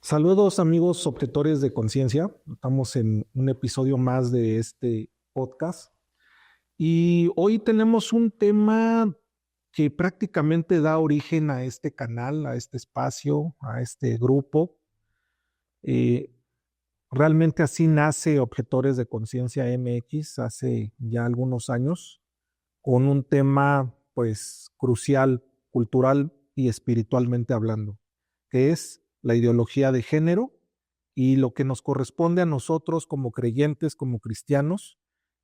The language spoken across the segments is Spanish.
Saludos amigos objetores de conciencia. Estamos en un episodio más de este podcast y hoy tenemos un tema que prácticamente da origen a este canal, a este espacio, a este grupo. Eh, Realmente así nace Objetores de Conciencia MX hace ya algunos años con un tema pues crucial, cultural y espiritualmente hablando, que es la ideología de género y lo que nos corresponde a nosotros como creyentes, como cristianos,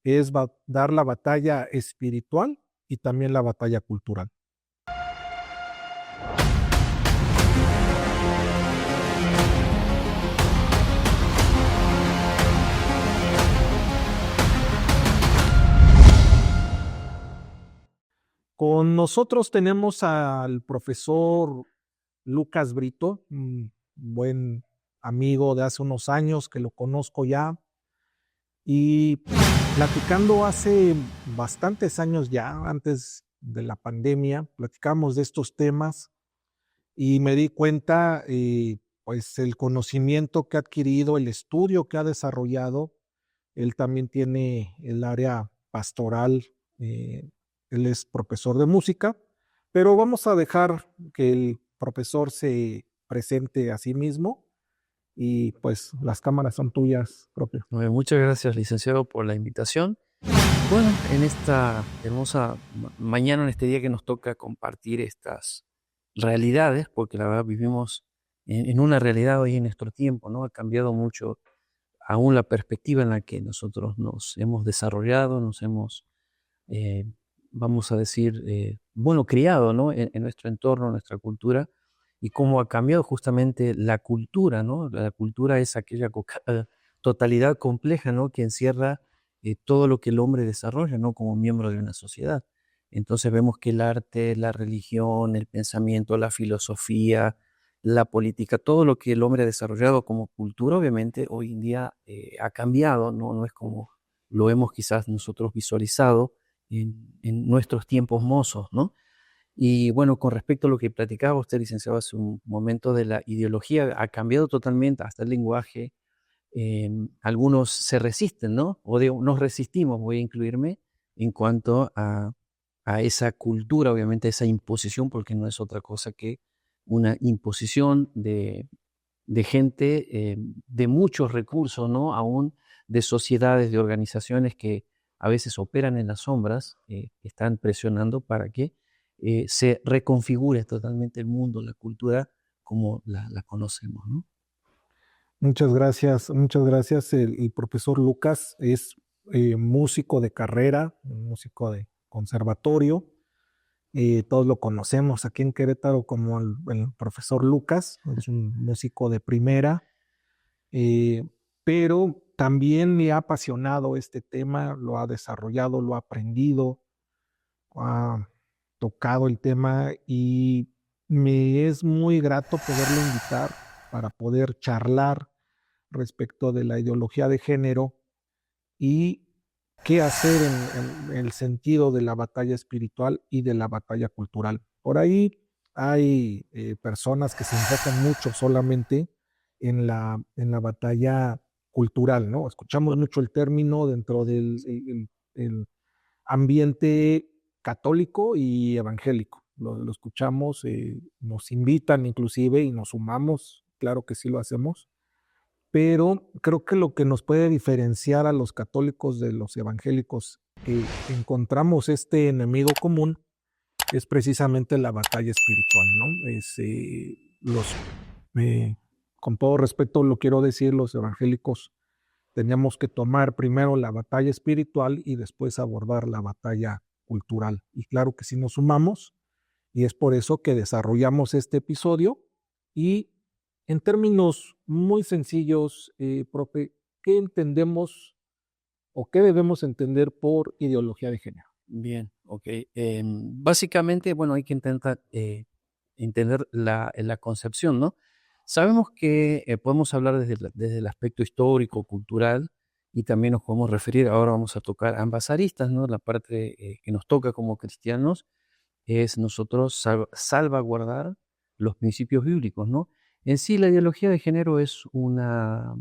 es dar la batalla espiritual y también la batalla cultural. Con nosotros tenemos al profesor Lucas Brito, un buen amigo de hace unos años que lo conozco ya, y platicando hace bastantes años ya, antes de la pandemia, platicamos de estos temas y me di cuenta, pues, el conocimiento que ha adquirido, el estudio que ha desarrollado. Él también tiene el área pastoral, él es profesor de música, pero vamos a dejar que el profesor se presente a sí mismo y pues las cámaras son tuyas, propio. Muchas gracias, licenciado, por la invitación. Bueno, en esta hermosa mañana, en este día que nos toca compartir estas realidades, porque la verdad vivimos en una realidad hoy en nuestro tiempo, ¿no? Ha cambiado mucho aún la perspectiva en la que nosotros nos hemos desarrollado, nos hemos, eh, vamos a decir, bueno, criado, ¿no? En nuestro entorno, en nuestra cultura, y cómo ha cambiado justamente la cultura, ¿no? La cultura es aquella totalidad compleja, ¿no? Que encierra todo lo que el hombre desarrolla, ¿no? Como miembro de una sociedad. Entonces vemos que el arte, la religión, el pensamiento, la filosofía, la política, todo lo que el hombre ha desarrollado como cultura, obviamente hoy en día ha cambiado, ¿no? No es como lo hemos quizás nosotros visualizado en nuestros tiempos mozos, ¿no? Y bueno, con respecto a lo que platicaba usted, licenciado, hace un momento de la ideología, ha cambiado totalmente hasta el lenguaje. Algunos se resisten, ¿no? O digo, nos resistimos, voy a incluirme, en cuanto a esa cultura, obviamente, esa imposición, porque no es otra cosa que una imposición de gente de muchos recursos, ¿no? Aún de sociedades, de organizaciones que a veces operan en las sombras, están presionando para que se reconfigure totalmente el mundo, la cultura como la conocemos, ¿no? Muchas gracias, muchas gracias. El profesor Lucas es músico de carrera, músico de conservatorio. Todos lo conocemos aquí en Querétaro como el profesor Lucas, es un músico de primera, eh, pero también le ha apasionado este tema, lo ha desarrollado, lo ha aprendido, ha tocado el tema y me es muy grato poderlo invitar para poder charlar respecto de la ideología de género y qué hacer en el sentido de la batalla espiritual y de la batalla cultural. Por ahí hay personas que se enfocan mucho solamente en la batalla cultural, ¿no? Escuchamos mucho el término dentro del el ambiente católico y evangélico. Lo escuchamos, nos invitan inclusive y nos sumamos, claro que sí lo hacemos, pero creo que lo que nos puede diferenciar a los católicos de los evangélicos, que encontramos este enemigo común, es precisamente la batalla espiritual, ¿no? Eh, con todo respeto lo quiero decir, los evangélicos teníamos que tomar primero la batalla espiritual y después abordar la batalla cultural. Y claro que sí nos sumamos, y es por eso que desarrollamos este episodio. Y en términos muy sencillos, profe, ¿qué entendemos o qué debemos entender por ideología de género? Bien, ok. Básicamente, bueno, hay que intentar entender la concepción, ¿no? Sabemos que podemos hablar desde el aspecto histórico, cultural, y también nos podemos referir, ahora vamos a tocar ambas aristas, ¿no? La parte que nos toca como cristianos es nosotros salvaguardar los principios bíblicos, ¿no? En sí, la ideología de género es una,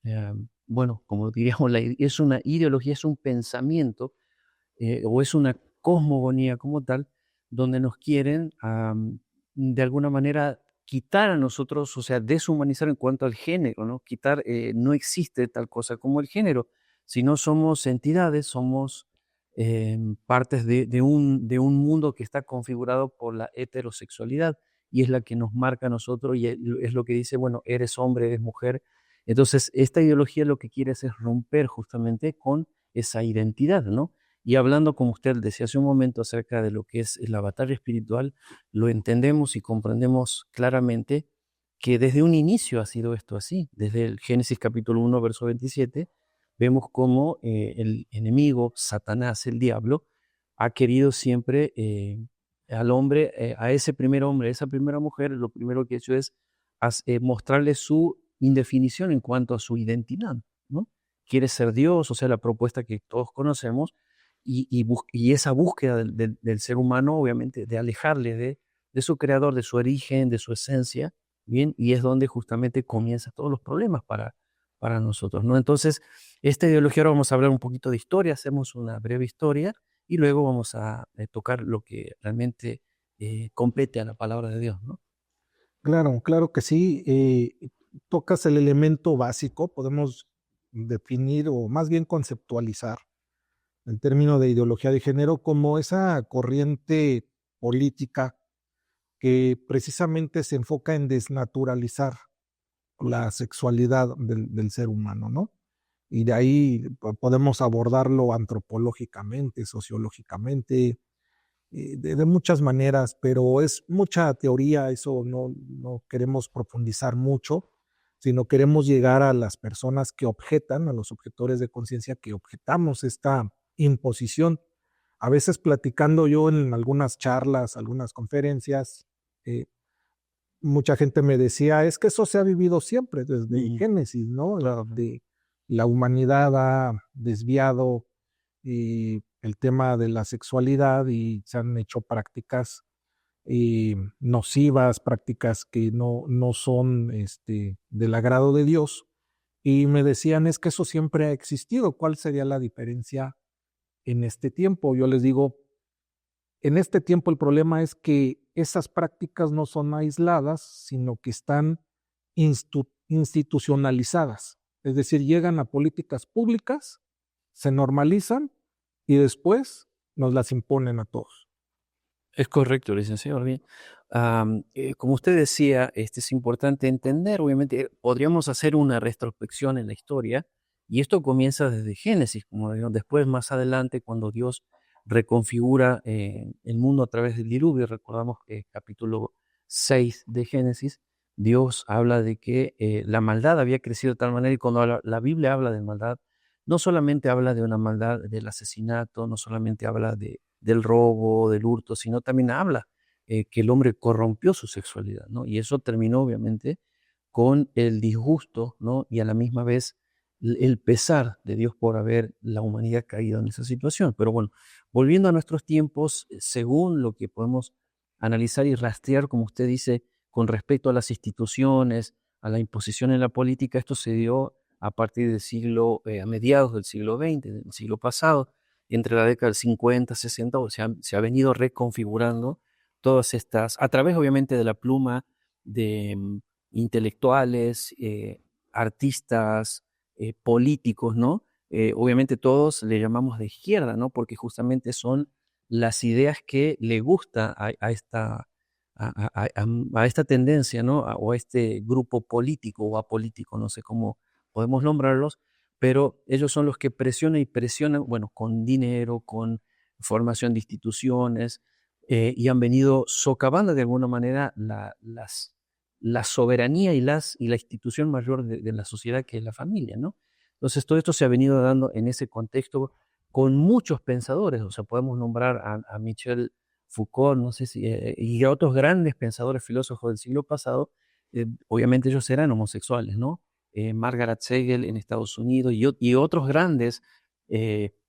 eh, bueno, como diríamos, es una ideología, es un pensamiento o es una cosmogonía como tal, donde nos quieren de alguna manera quitar a nosotros, o sea, deshumanizar en cuanto al género, ¿no? Quitar, no existe tal cosa como el género, sino somos entidades, somos partes de un mundo que está configurado por la heterosexualidad y es la que nos marca a nosotros y es lo que dice, bueno, eres hombre, eres mujer. Entonces, esta ideología lo que quiere es romper justamente con esa identidad, ¿no? Y hablando, como usted decía hace un momento, acerca de lo que es la batalla espiritual, lo entendemos y comprendemos claramente que desde un inicio ha sido esto así. Desde el Génesis capítulo 1, verso 27, vemos cómo el enemigo, Satanás, el diablo, ha querido siempre al hombre, a ese primer hombre, a esa primera mujer, lo primero que ha hecho es mostrarle su indefinición en cuanto a su identidad, ¿no? Quiere ser Dios, o sea, la propuesta que todos conocemos, y esa búsqueda del ser humano, obviamente, de alejarle de su creador, de su origen, de su esencia, ¿bien? Y es donde justamente comienzan todos los problemas para nosotros, ¿no? Entonces, esta ideología, ahora vamos a hablar un poquito de historia, hacemos una breve historia y luego vamos a tocar lo que realmente compete a la palabra de Dios, ¿no? Claro, claro que sí. Tocas el elemento básico, podemos definir o más bien conceptualizar el término de ideología de género como esa corriente política que precisamente se enfoca en desnaturalizar la sexualidad del ser humano, ¿no? Y de ahí podemos abordarlo antropológicamente, sociológicamente, de muchas maneras, pero es mucha teoría, eso no queremos profundizar mucho, sino queremos llegar a las personas que objetan, a los objetores de conciencia que objetamos esta imposición. A veces platicando yo en algunas charlas, algunas conferencias, eh, mucha gente me decía, es que eso se ha vivido siempre desde Ujú, Génesis, ¿no? claro. De la humanidad ha desviado el tema de la sexualidad y se han hecho prácticas nocivas, prácticas que no son del agrado de Dios. Y me decían, es que eso siempre ha existido, ¿cuál sería la diferencia en este tiempo? Yo les digo, en este tiempo el problema es que esas prácticas no son aisladas, sino que están institucionalizadas. Es decir, llegan a políticas públicas, se normalizan y después nos las imponen a todos. Es correcto, licenciado. Bien. Como usted decía, es importante entender, obviamente, podríamos hacer una retrospección en la historia, y esto comienza desde Génesis, como digo, después, más adelante, cuando Dios reconfigura el mundo a través del diluvio, recordamos que capítulo 6 de Génesis, Dios habla de que la maldad había crecido de tal manera, y cuando la Biblia habla de maldad, no solamente habla de una maldad del asesinato, no solamente habla del robo, del hurto, sino también habla que el hombre corrompió su sexualidad, ¿no? Y eso terminó obviamente con el disgusto, ¿no? Y a la misma vez el pesar de Dios por haber la humanidad caído en esa situación. Pero bueno, volviendo a nuestros tiempos, según lo que podemos analizar y rastrear, como usted dice, con respecto a las instituciones, a la imposición en la política, esto se dio a partir del siglo, a mediados del siglo XX, del siglo pasado, entre la década del 50, 60, se ha venido reconfigurando todas estas, a través obviamente de la pluma de intelectuales, artistas, políticos, ¿no? Obviamente todos le llamamos de izquierda, ¿no? Porque justamente son las ideas que le gusta a esta, a esta tendencia, ¿no? O a este grupo político o apolítico, no sé cómo podemos nombrarlos, pero ellos son los que presionan y presionan, bueno, con dinero, con formación de instituciones, y han venido socavando de alguna manera la soberanía y la institución mayor de la sociedad, que es la familia, ¿no? Entonces, todo esto se ha venido dando en ese contexto con muchos pensadores, o sea, podemos nombrar a Michel Foucault, no sé si, y a otros grandes pensadores filósofos del siglo pasado, obviamente ellos eran homosexuales, ¿no? Margaret Segel en Estados Unidos y otros grandes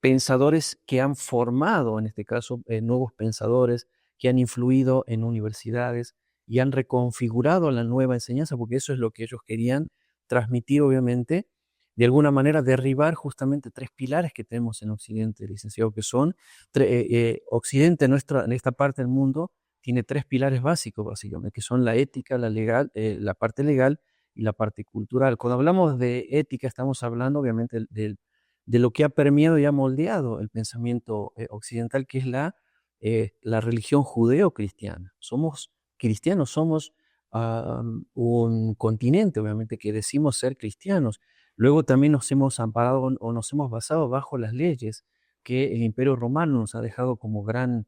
pensadores que han formado, en este caso, nuevos pensadores que han influido en universidades y han reconfigurado la nueva enseñanza, porque eso es lo que ellos querían transmitir, obviamente, de alguna manera derribar justamente tres pilares que tenemos en Occidente, licenciado, que son, Occidente, en esta parte del mundo, tiene tres pilares básicos, básicamente, que son la ética, la parte legal y la parte cultural. Cuando hablamos de ética, estamos hablando obviamente de lo que ha permeado y ha moldeado el pensamiento occidental, que es la religión judeo-cristiana. Somos cristianos, somos un continente, obviamente, que decimos ser cristianos. Luego también nos hemos amparado o nos hemos basado bajo las leyes que el Imperio Romano nos ha dejado como gran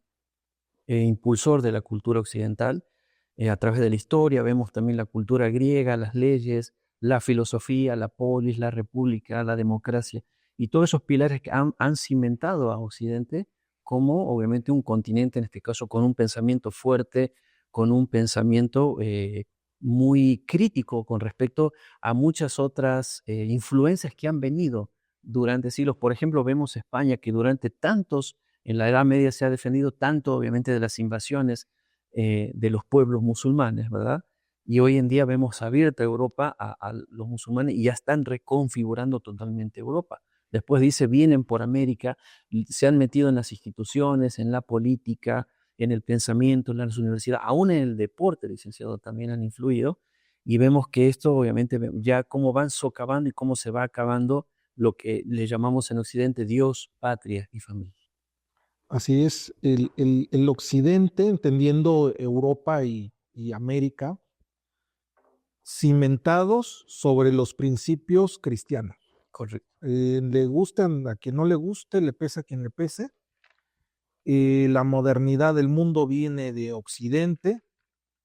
impulsor de la cultura occidental. A través de la historia vemos también la cultura griega, las leyes, la filosofía, la polis, la república, la democracia, y todos esos pilares que han cimentado a Occidente como obviamente un continente, en este caso, con un pensamiento fuerte, con un pensamiento muy crítico con respecto a muchas otras influencias que han venido durante siglos. Por ejemplo, vemos España, que durante tantos, en la Edad Media se ha defendido tanto, obviamente, de las invasiones de los pueblos musulmanes, ¿verdad? Y hoy en día vemos abierta Europa a los musulmanes y ya están reconfigurando totalmente Europa. Después dice, vienen por América, se han metido en las instituciones, en la política, en el pensamiento, en las universidades, aún en el deporte, licenciado, también han influido. Y vemos que esto, obviamente, ya cómo van socavando y cómo se va acabando lo que le llamamos en Occidente Dios, patria y familia. Así es, el Occidente, entendiendo Europa y América, cimentados sobre los principios cristianos. Correcto. Le gustan a quien no le guste, le pese a quien le pese. La modernidad del mundo viene de Occidente,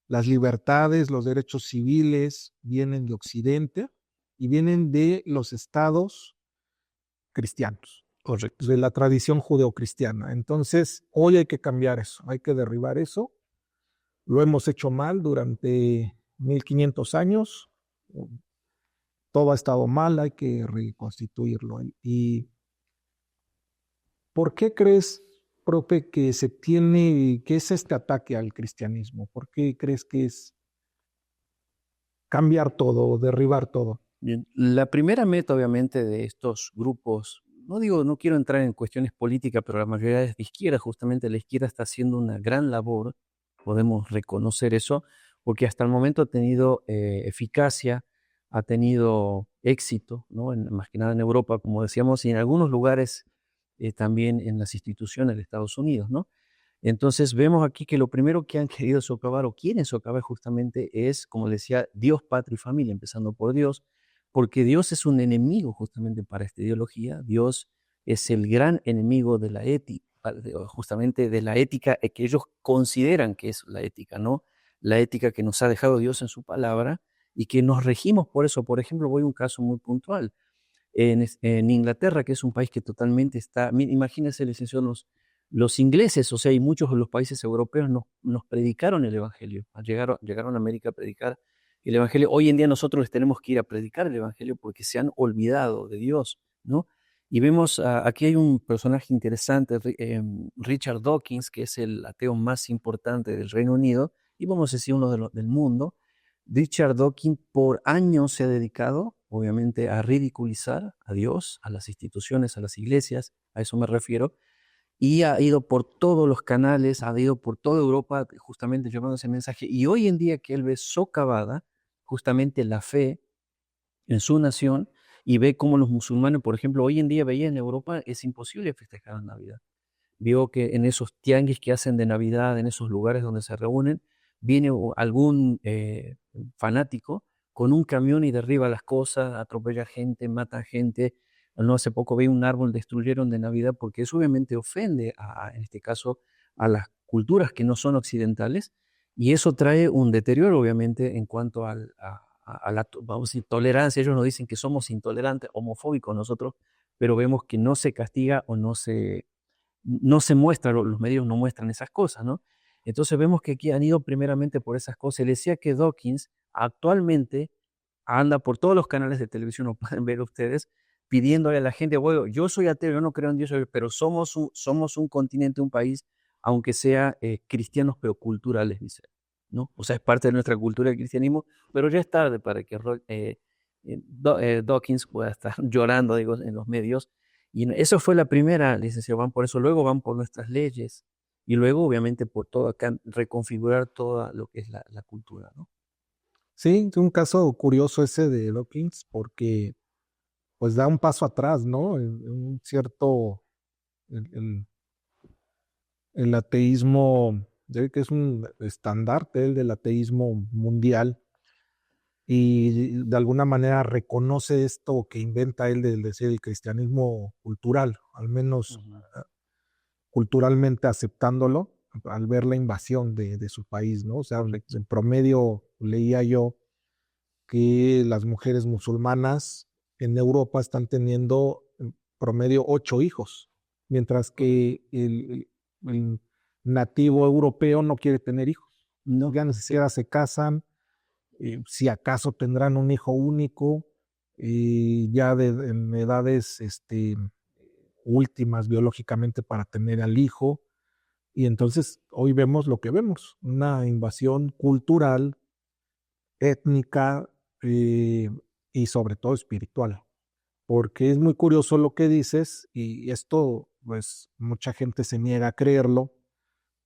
las libertades, los derechos civiles vienen de Occidente y vienen de los estados cristianos, Correcto. de la tradición judeocristiana. Entonces, hoy hay que cambiar eso, hay que derribar eso. Lo hemos hecho mal durante 1500 años. Todo ha estado mal, hay que reconstituirlo. ¿Y por qué crees, profe, que que es este ataque al cristianismo? ¿Por qué crees que es cambiar todo, derribar todo? Bien, la primera meta, obviamente, de estos grupos, no digo, no quiero entrar en cuestiones políticas, pero la mayoría es de izquierda, justamente la izquierda está haciendo una gran labor, podemos reconocer eso, porque hasta el momento ha tenido eficacia, ha tenido éxito, ¿no? Más que nada en Europa, como decíamos, y en algunos lugares también en las instituciones de Estados Unidos, ¿no? Entonces vemos aquí que lo primero que han querido socavar o quieren socavar justamente es, como decía, Dios, patria y familia, empezando por Dios, porque Dios es un enemigo justamente para esta ideología. Dios es el gran enemigo de la ética, justamente de la ética que ellos consideran que es la ética, ¿no? La ética que nos ha dejado Dios en su palabra y que nos regimos por eso. Por ejemplo, voy a un caso muy puntual. En Inglaterra, que es un país que totalmente está, imagínense, licenciado, los ingleses, o sea, y muchos de los países europeos nos predicaron el Evangelio, llegaron a América a predicar el Evangelio. Hoy en día nosotros les tenemos que ir a predicar el Evangelio porque se han olvidado de Dios, ¿no? Y vemos, aquí hay un personaje interesante, Richard Dawkins, que es el ateo más importante del Reino Unido, y vamos a decir uno del mundo. Richard Dawkins por años se ha dedicado, obviamente, a ridiculizar a Dios, a las instituciones, a las iglesias, a eso me refiero, y ha ido por todos los canales, ha ido por toda Europa justamente llevando ese mensaje. Y hoy en día que él ve socavada justamente la fe en su nación y ve cómo los musulmanes, por ejemplo, hoy en día veía en Europa es imposible festejar la Navidad. Vio que en esos tianguis que hacen de Navidad, en esos lugares donde se reúnen, viene algún fanático con un camión y derriba las cosas, atropella gente, mata gente. No hace poco vi un árbol, destruyeron de Navidad, porque eso obviamente ofende, en este caso, a las culturas que no son occidentales, y eso trae un deterioro, obviamente, en cuanto a la, vamos a decir, tolerancia. Ellos nos dicen que somos intolerantes, homofóbicos nosotros, pero vemos que no se castiga o no se muestra, los medios no muestran esas cosas, ¿no? Entonces vemos que aquí han ido primeramente por esas cosas. Y le decía que Dawkins actualmente anda por todos los canales de televisión, lo pueden ver ustedes, pidiéndole a la gente, bueno, yo soy ateo, yo no creo en Dios, pero somos un continente, un país, aunque sea cristianos, pero culturales, dice. ¿no? O sea, es parte de nuestra cultura el cristianismo, pero ya es tarde para que Dawkins pueda estar llorando, digo, en los medios. Y eso fue la primera, licenciado, van por eso, luego van por nuestras leyes y luego, obviamente, por todo acá, reconfigurar todo lo que es la cultura, ¿no? Sí, es un caso curioso ese de Dawkins porque pues da un paso atrás, ¿no? Un cierto, el, el- el ateísmo, que es un estandarte el del ateísmo mundial y de alguna manera reconoce esto que inventa él del decir el cristianismo cultural, al menos Ujú. culturalmente aceptándolo al ver la invasión de su país, ¿no? O sea, Correcto. en promedio leía yo que las mujeres musulmanas en Europa están teniendo en promedio 8 hijos, mientras que el nativo europeo no quiere tener hijos. No, Ya ni sí, siquiera se casan, si acaso tendrán un hijo único, ya en edades últimas biológicamente para tener al hijo. Y entonces hoy vemos lo que vemos, una invasión cultural, étnica eh, y sobre todo espiritual. Porque es muy curioso lo que dices y esto pues mucha gente se niega a creerlo,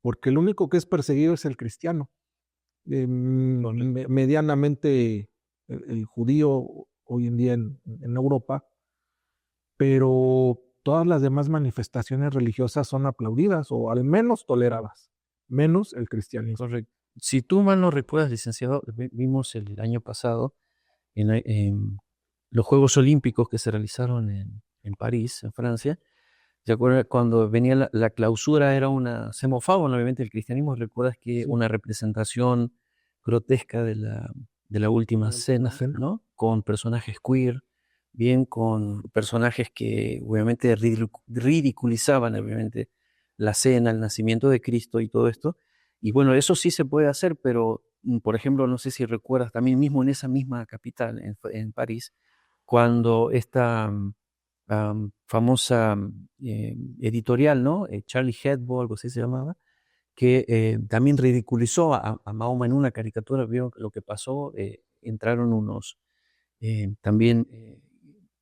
porque el único que es perseguido es el cristiano. correcto. Medianamente el judío hoy en día en Europa, pero todas las demás manifestaciones religiosas son aplaudidas o al menos toleradas, menos el cristianismo. Correcto. Si tú mal no recuerdas, licenciado, vimos el año pasado en los Juegos Olímpicos que se realizaron en París, en Francia. ¿Te acuerdas cuando venía la clausura? Era se mofaban obviamente el cristianismo. ¿Recuerdas que Sí, una representación grotesca de la última la última cena, cena. ¿no? Con personajes queer, bien con personajes que obviamente ridiculizaban obviamente la cena, el nacimiento de Cristo y todo esto. Y bueno, eso sí se puede hacer, pero por ejemplo, no sé si recuerdas también mismo en esa misma capital, en París, cuando esta famosa editorial, ¿no? Charlie Hebdo, algo así se llamaba, que también ridiculizó a Mahoma en una caricatura, vio lo que pasó, entraron también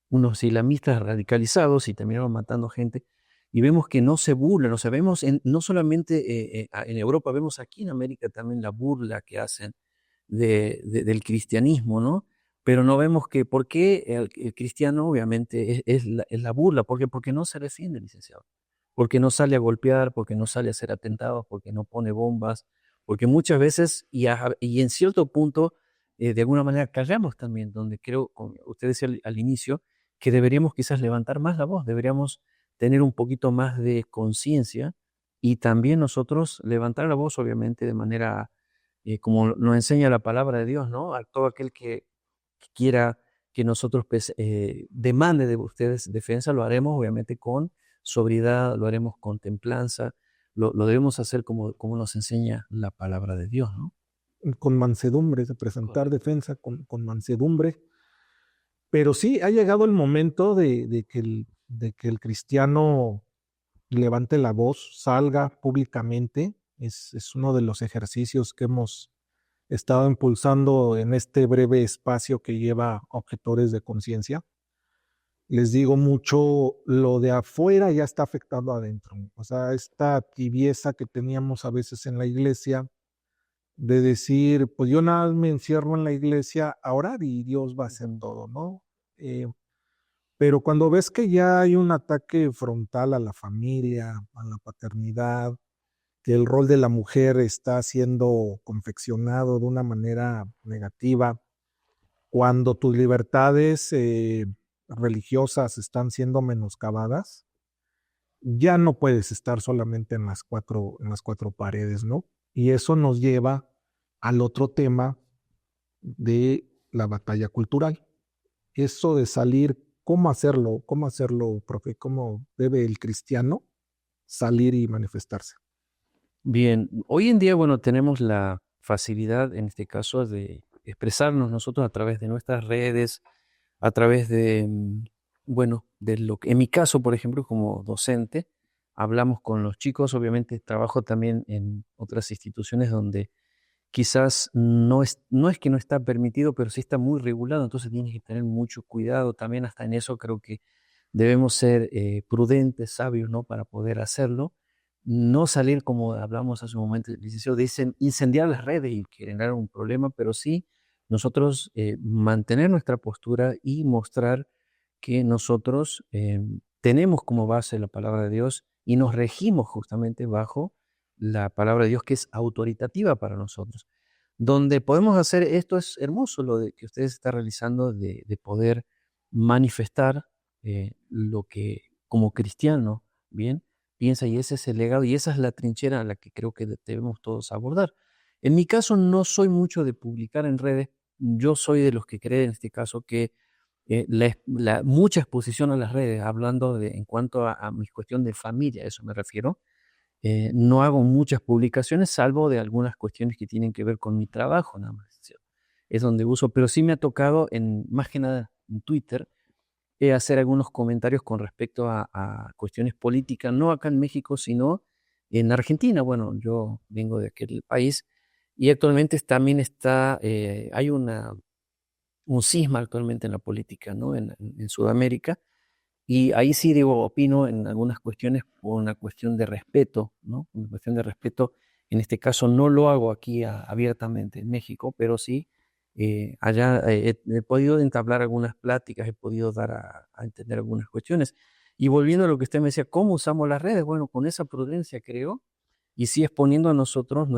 unos islamistas radicalizados y terminaron matando gente. Y vemos que no se burlan, o sea, vemos no solamente en Europa, vemos aquí en América también la burla que hacen del cristianismo, ¿no? Pero no vemos que por qué el cristiano obviamente es la burla, porque no se defiende, licenciado, porque no sale a golpear, porque no sale a hacer atentados, porque no pone bombas, porque muchas veces, y en cierto punto, de alguna manera callamos también, donde creo, como usted decía al inicio, que deberíamos quizás levantar más la voz, deberíamos tener un poquito más de conciencia y también nosotros levantar la voz, obviamente, de manera, como nos enseña la palabra de Dios, ¿no? A todo aquel que quiera que nosotros pues, demande de ustedes defensa, lo haremos obviamente con sobriedad, lo haremos con templanza, lo debemos hacer como nos enseña la palabra de Dios, ¿no? Con mansedumbre, de presentar Correcto. defensa con mansedumbre. Pero sí, ha llegado el momento de que el cristiano levante la voz, salga públicamente. Es uno de los ejercicios que hemos estado impulsando en este breve espacio que lleva objetores de conciencia. Les digo mucho, lo de afuera ya está afectando adentro. O sea, esta tibieza que teníamos a veces en la iglesia, de decir, pues yo nada más me encierro en la iglesia a orar y Dios va a hacer Ujú. todo, ¿no? Eh, pero cuando ves que ya hay un ataque frontal a la familia, a la paternidad, que el rol de la mujer está siendo confeccionado de una manera negativa, cuando tus libertades religiosas están siendo menoscabadas, ya no puedes estar solamente en las cuatro paredes, ¿no? Y eso nos lleva al otro tema de la batalla cultural. Eso de salir, cómo hacerlo, profe, cómo debe el cristiano salir y manifestarse. Bien, hoy en día, bueno, tenemos la facilidad, en este caso, de expresarnos nosotros a través de nuestras redes, a través de, bueno, en mi caso, por ejemplo, como docente, hablamos con los chicos, obviamente trabajo también en otras instituciones donde quizás no es que no está permitido, pero sí está muy regulado, entonces tienes que tener mucho cuidado también. Hasta en eso creo que debemos ser prudentes, sabios, ¿no? Para poder hacerlo. No salir, como hablamos hace un momento, licenciado, de incendiar las redes y generar un problema, pero sí nosotros mantener nuestra postura y mostrar que nosotros tenemos como base la palabra de Dios y nos regimos justamente bajo la palabra de Dios, que es autoritativa para nosotros. Donde podemos hacer esto, es hermoso lo de que ustedes están realizando, de poder manifestar lo que como cristiano, bien, piensa, y ese es el legado y esa es la trinchera a la que creo que debemos todos abordar. En mi caso no soy mucho de publicar en redes, yo soy de los que creen en este caso que mucha exposición a las redes, hablando en cuanto a mi cuestión de familia, a eso me refiero. No hago muchas publicaciones, salvo de algunas cuestiones que tienen que ver con mi trabajo, nada más. ¿Sí? Es donde uso, pero sí me ha tocado, más que nada en Twitter, hacer algunos comentarios con respecto a cuestiones políticas, no acá en México, sino en Argentina. Bueno, yo vengo de aquel país y actualmente también hay un cisma actualmente en la política, ¿no? En Sudamérica. Y ahí sí digo, opino en algunas cuestiones por una cuestión de respeto, ¿no? Una cuestión de respeto. En este caso no lo hago aquí abiertamente en México, pero sí allá he podido entablar algunas pláticas, he podido dar a entender algunas cuestiones. Y volviendo a lo que usted me decía, ¿cómo usamos las redes? Bueno, con esa prudencia creo, y sí exponiendo a nosotros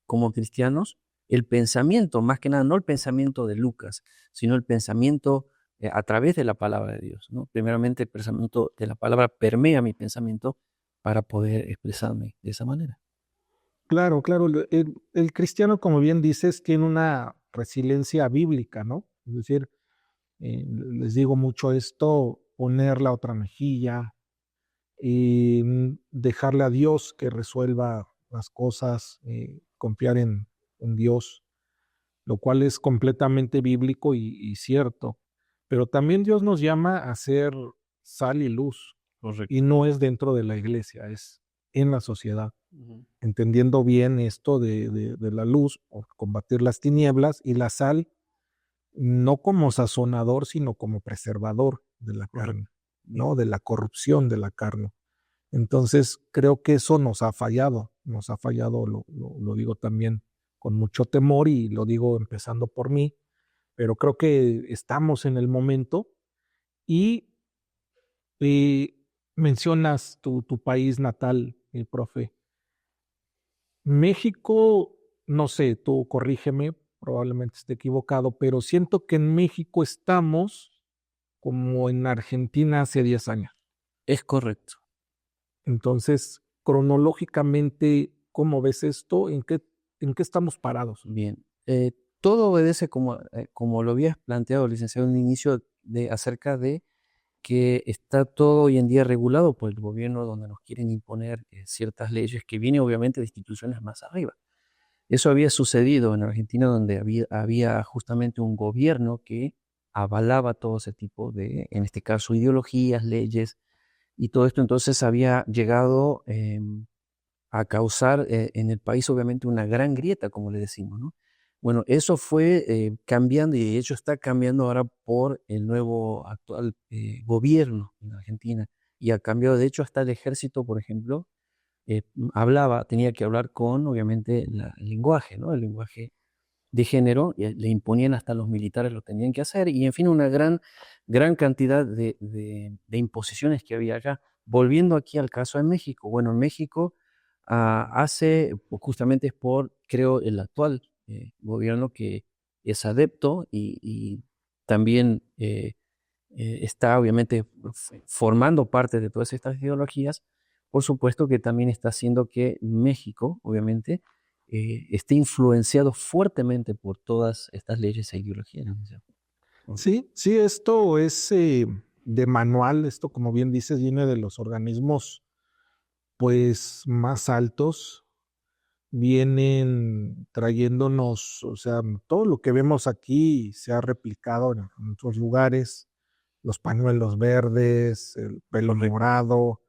como cristianos, el pensamiento, más que nada, no el pensamiento de Lucas, sino el pensamiento a través de la palabra de Dios, ¿no? Primeramente, el pensamiento de la palabra permea mi pensamiento para poder expresarme de esa manera. Claro, claro. El cristiano, como bien dices, tiene una resiliencia bíblica, ¿no? Es decir, les digo mucho esto, poner la otra mejilla, dejarle a Dios que resuelva las cosas, confiar en Dios, lo cual es completamente bíblico y cierto. Pero también Dios nos llama a ser sal y luz, Correcto. y no es dentro de la iglesia, es en la sociedad, Ujú. entendiendo bien esto de la luz, o combatir las tinieblas, y la sal, no como sazonador, sino como preservador de la Correcto. carne, Bien. ¿no? De la corrupción de la carne. Entonces, creo que eso nos ha fallado, lo digo también con mucho temor y lo digo empezando por mí, pero creo que estamos en el momento y mencionas tu país natal, profe. México, no sé, tú corrígeme, probablemente esté equivocado, pero siento que en México estamos como en Argentina hace 10 años. Es correcto. Entonces, cronológicamente, ¿cómo ves esto? En qué estamos parados? Bien. Todo obedece como lo habías planteado, licenciado, en un inicio acerca de que está todo hoy en día regulado por el gobierno, donde nos quieren imponer ciertas leyes que vienen obviamente de instituciones más arriba. Eso había sucedido en Argentina, donde había justamente un gobierno que avalaba todo ese tipo de, en este caso, ideologías, leyes y todo esto. Entonces había llegado a causar en el país obviamente una gran grieta, como le decimos, ¿no? Bueno, eso fue cambiando y de hecho está cambiando ahora por el nuevo actual gobierno en Argentina. Y ha cambiado, de hecho, hasta el ejército, por ejemplo, tenía que hablar con, obviamente, el lenguaje, ¿no? El lenguaje de género, y le imponían hasta los militares lo tenían que hacer, y en fin, una gran cantidad de imposiciones que había acá. Volviendo aquí al caso de México, bueno, en México justamente es por, creo, el actual gobierno que es adepto y también está obviamente formando parte de todas estas ideologías, por supuesto que también está haciendo que México, obviamente, esté influenciado fuertemente por todas estas leyes e ideologías, ¿no? Sí, sí, esto es de manual, esto como bien dices, viene de los organismos pues más altos, vienen trayéndonos, o sea, todo lo que vemos aquí se ha replicado en otros lugares, los pañuelos verdes, el pelo Correcto. morado,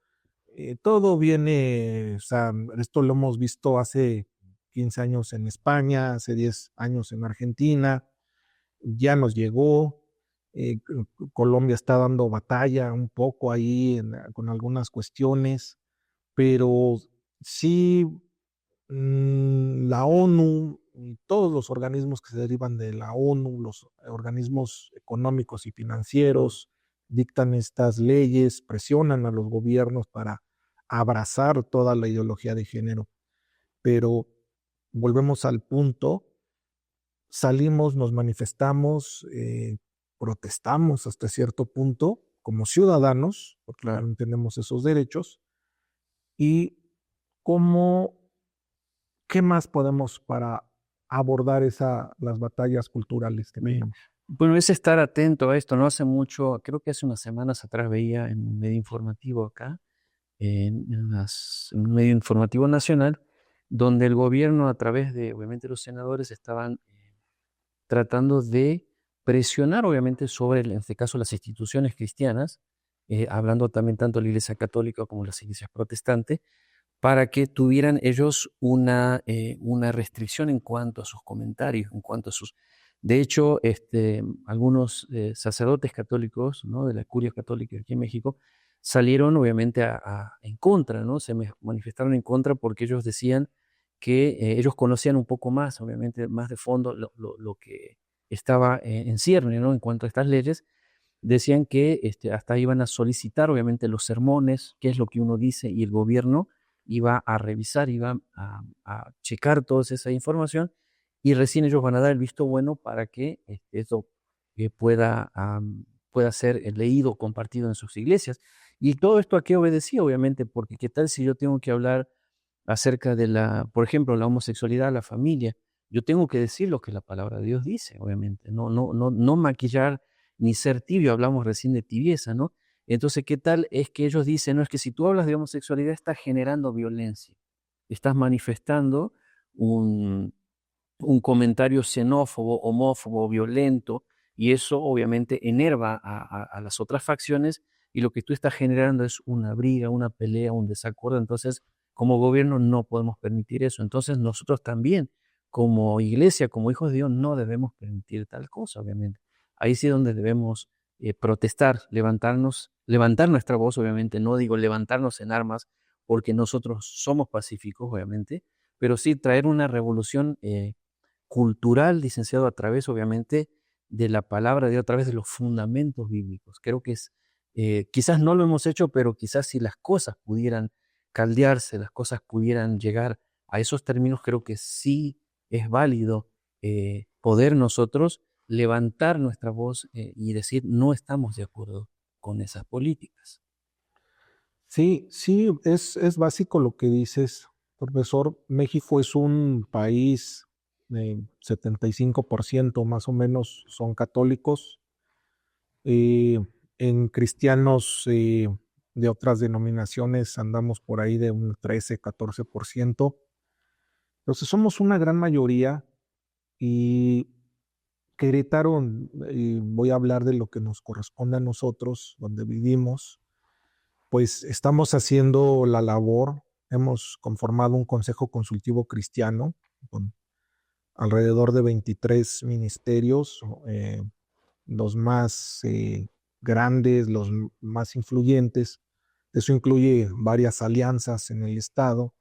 todo viene, o sea, esto lo hemos visto hace 15 años en España, hace 10 años en Argentina, ya nos llegó. Colombia está dando batalla un poco ahí con algunas cuestiones, pero sí, la ONU y todos los organismos que se derivan de la ONU, los organismos económicos y financieros, dictan estas leyes, presionan a los gobiernos para abrazar toda la ideología de género. Pero volvemos al punto, salimos, nos manifestamos, protestamos hasta cierto punto como ciudadanos, porque Claro. también tenemos esos derechos, y cómo, qué más podemos para abordar las batallas culturales que Bien. tenemos. Bueno, es estar atento a esto. No hace mucho, creo que hace unas semanas atrás veía en un medio informativo acá, en un medio informativo nacional, donde el gobierno, a través de, obviamente, los senadores, estaban tratando de presionar, obviamente, sobre, en este caso, las instituciones cristianas, hablando también tanto de la Iglesia Católica como las iglesias protestantes, para que tuvieran ellos una restricción en cuanto a sus comentarios, en cuanto a sus... De hecho, algunos sacerdotes católicos, ¿no?, de la Curia Católica aquí en México, salieron obviamente en contra, ¿no? Manifestaron en contra porque ellos decían que ellos conocían un poco más, obviamente, más de fondo lo que estaba en cierne, ¿no?, en cuanto a estas leyes. Decían que hasta iban a solicitar, obviamente, los sermones, qué es lo que uno dice, y el gobierno iba a revisar, iba a checar toda esa información, y recién ellos van a dar el visto bueno para que eso pueda ser leído, compartido en sus iglesias. Y todo esto, ¿a qué obedecía? Obviamente, porque qué tal si yo tengo que hablar acerca de por ejemplo, la homosexualidad, la familia. Yo tengo que decir lo que la palabra de Dios dice, obviamente, no maquillar ni ser tibio. Hablamos recién de tibieza, ¿no? Entonces, ¿qué tal es que ellos dicen, no, es que si tú hablas de homosexualidad estás generando violencia, estás manifestando un, un comentario xenófobo, homófobo, violento, y eso obviamente enerva a las otras facciones, y lo que tú estás generando es una briga, una pelea, un desacuerdo. Entonces, como gobierno no podemos permitir eso. Entonces, nosotros también, como iglesia, como hijos de Dios, no debemos permitir tal cosa, obviamente. Ahí sí es donde debemos protestar, levantar nuestra voz, obviamente. No digo levantarnos en armas, porque nosotros somos pacíficos, obviamente, pero sí traer una revolución cultural, licenciado, a través, obviamente, de la palabra de Dios, a través de los fundamentos bíblicos. Creo que quizás no lo hemos hecho, pero quizás si las cosas pudieran caldearse, las cosas pudieran llegar a esos términos, creo que sí es válido poder nosotros levantar nuestra voz y decir, no estamos de acuerdo con esas políticas. Sí, sí, es básico lo que dices, profesor. México es un país de 75% más o menos son católicos. En cristianos de otras denominaciones andamos por ahí de un 13, 14%. Entonces somos una gran mayoría, y Querétaro, voy a hablar de lo que nos corresponde a nosotros, donde vivimos, pues estamos haciendo la labor. Hemos conformado un consejo consultivo cristiano con alrededor de 23 ministerios, los más grandes, los más influyentes. Eso incluye varias alianzas en el estado,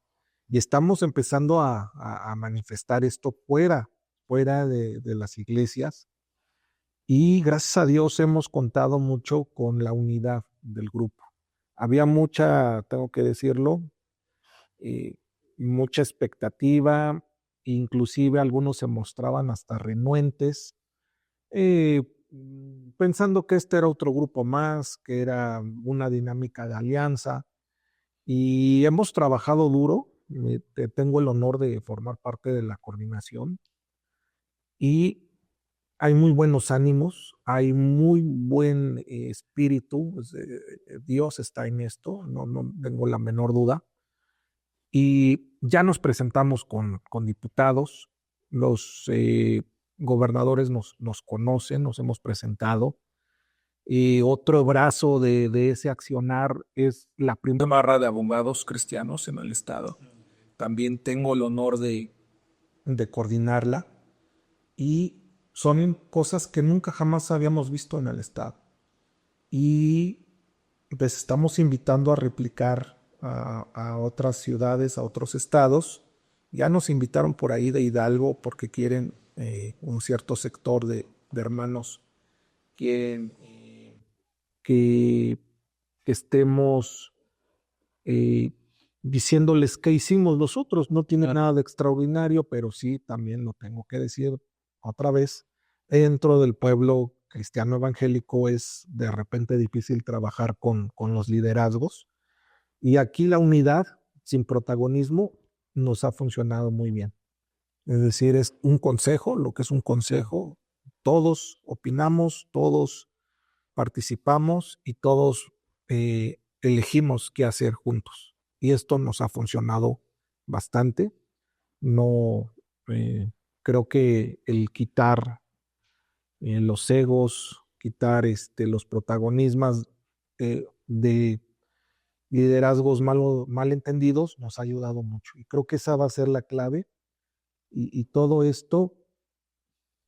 y estamos empezando a manifestar esto fuera de las iglesias, y gracias a Dios hemos contado mucho con la unidad del grupo. Había mucha, tengo que decirlo, eh, mucha expectativa, inclusive algunos se mostraban hasta renuentes, pensando que este era otro grupo más, que era una dinámica de alianza, y hemos trabajado duro. Tengo el honor de formar parte de la coordinación, y hay muy buenos ánimos, hay muy buen espíritu. Dios está en esto, no tengo la menor duda. Y ya nos presentamos con diputados, los gobernadores nos conocen, nos hemos presentado. Y otro brazo de ese accionar es la primera barra de abogados cristianos en el estado. También tengo el honor de de coordinarla, y son cosas que nunca jamás habíamos visto en el estado. Y les estamos invitando a replicar a otras ciudades, a otros estados. Ya nos invitaron por ahí de Hidalgo porque quieren un cierto sector de hermanos, quieren que estemos eh, diciéndoles qué hicimos nosotros. No tiene nada de extraordinario, pero sí, también lo tengo que decir otra vez, dentro del pueblo cristiano evangélico es de repente difícil trabajar con los liderazgos, y aquí la unidad sin protagonismo nos ha funcionado muy bien. Es decir, es un consejo, lo que es un consejo, todos opinamos, todos participamos y todos elegimos qué hacer juntos. Y esto nos ha funcionado bastante. No creo que el quitar los egos, quitar los protagonismos de liderazgos mal entendidos nos ha ayudado mucho. Y creo que esa va a ser la clave. Y todo esto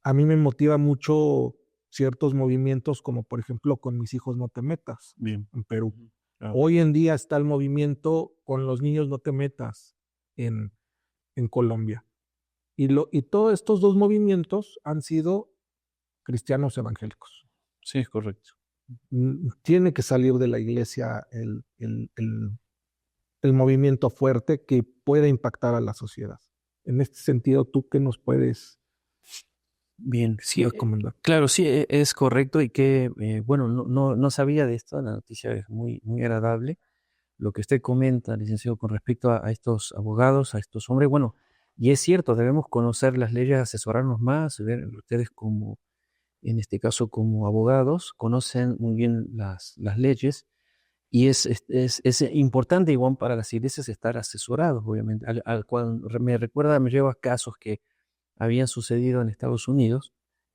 a mí me motiva mucho ciertos movimientos, como por ejemplo con Mis hijos no te metas, Bien. en Perú. Claro. Hoy en día está el movimiento con los niños no te metas en Colombia. Y todos estos dos movimientos han sido cristianos evangélicos. Sí, es correcto. Tiene que salir de la iglesia el movimiento fuerte que pueda impactar a la sociedad. En este sentido, ¿tú qué nos puedes Bien, sí, recomendar? claro, sí, es correcto y que, bueno, no sabía de esto, la noticia es muy agradable. Lo que usted comenta, licenciado, con respecto a estos abogados, a estos hombres, bueno, y es cierto, debemos conocer las leyes, asesorarnos más, ver, ustedes como, en este caso, como abogados, conocen muy bien las leyes y es importante igual para las iglesias estar asesorados, obviamente, al cual me lleva a casos que habían sucedido en Estados Unidos.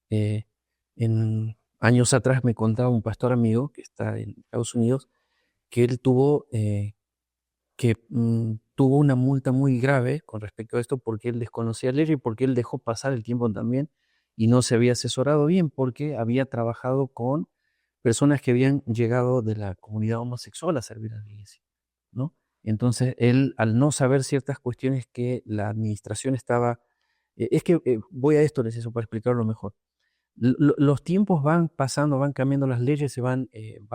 Eh, en años atrás me contaba un pastor amigo que está en Estados Unidos que él tuvo una multa muy grave con respecto a esto porque él desconocía la ley y porque él dejó pasar el tiempo también y no se había asesorado bien porque había trabajado con personas que habían llegado de la comunidad homosexual a servir a la iglesia, ¿no? Entonces él, al no saber ciertas cuestiones que la administración estaba voy a esto, necesito para explicarlo mejor. Los tiempos van pasando, van cambiando las leyes, van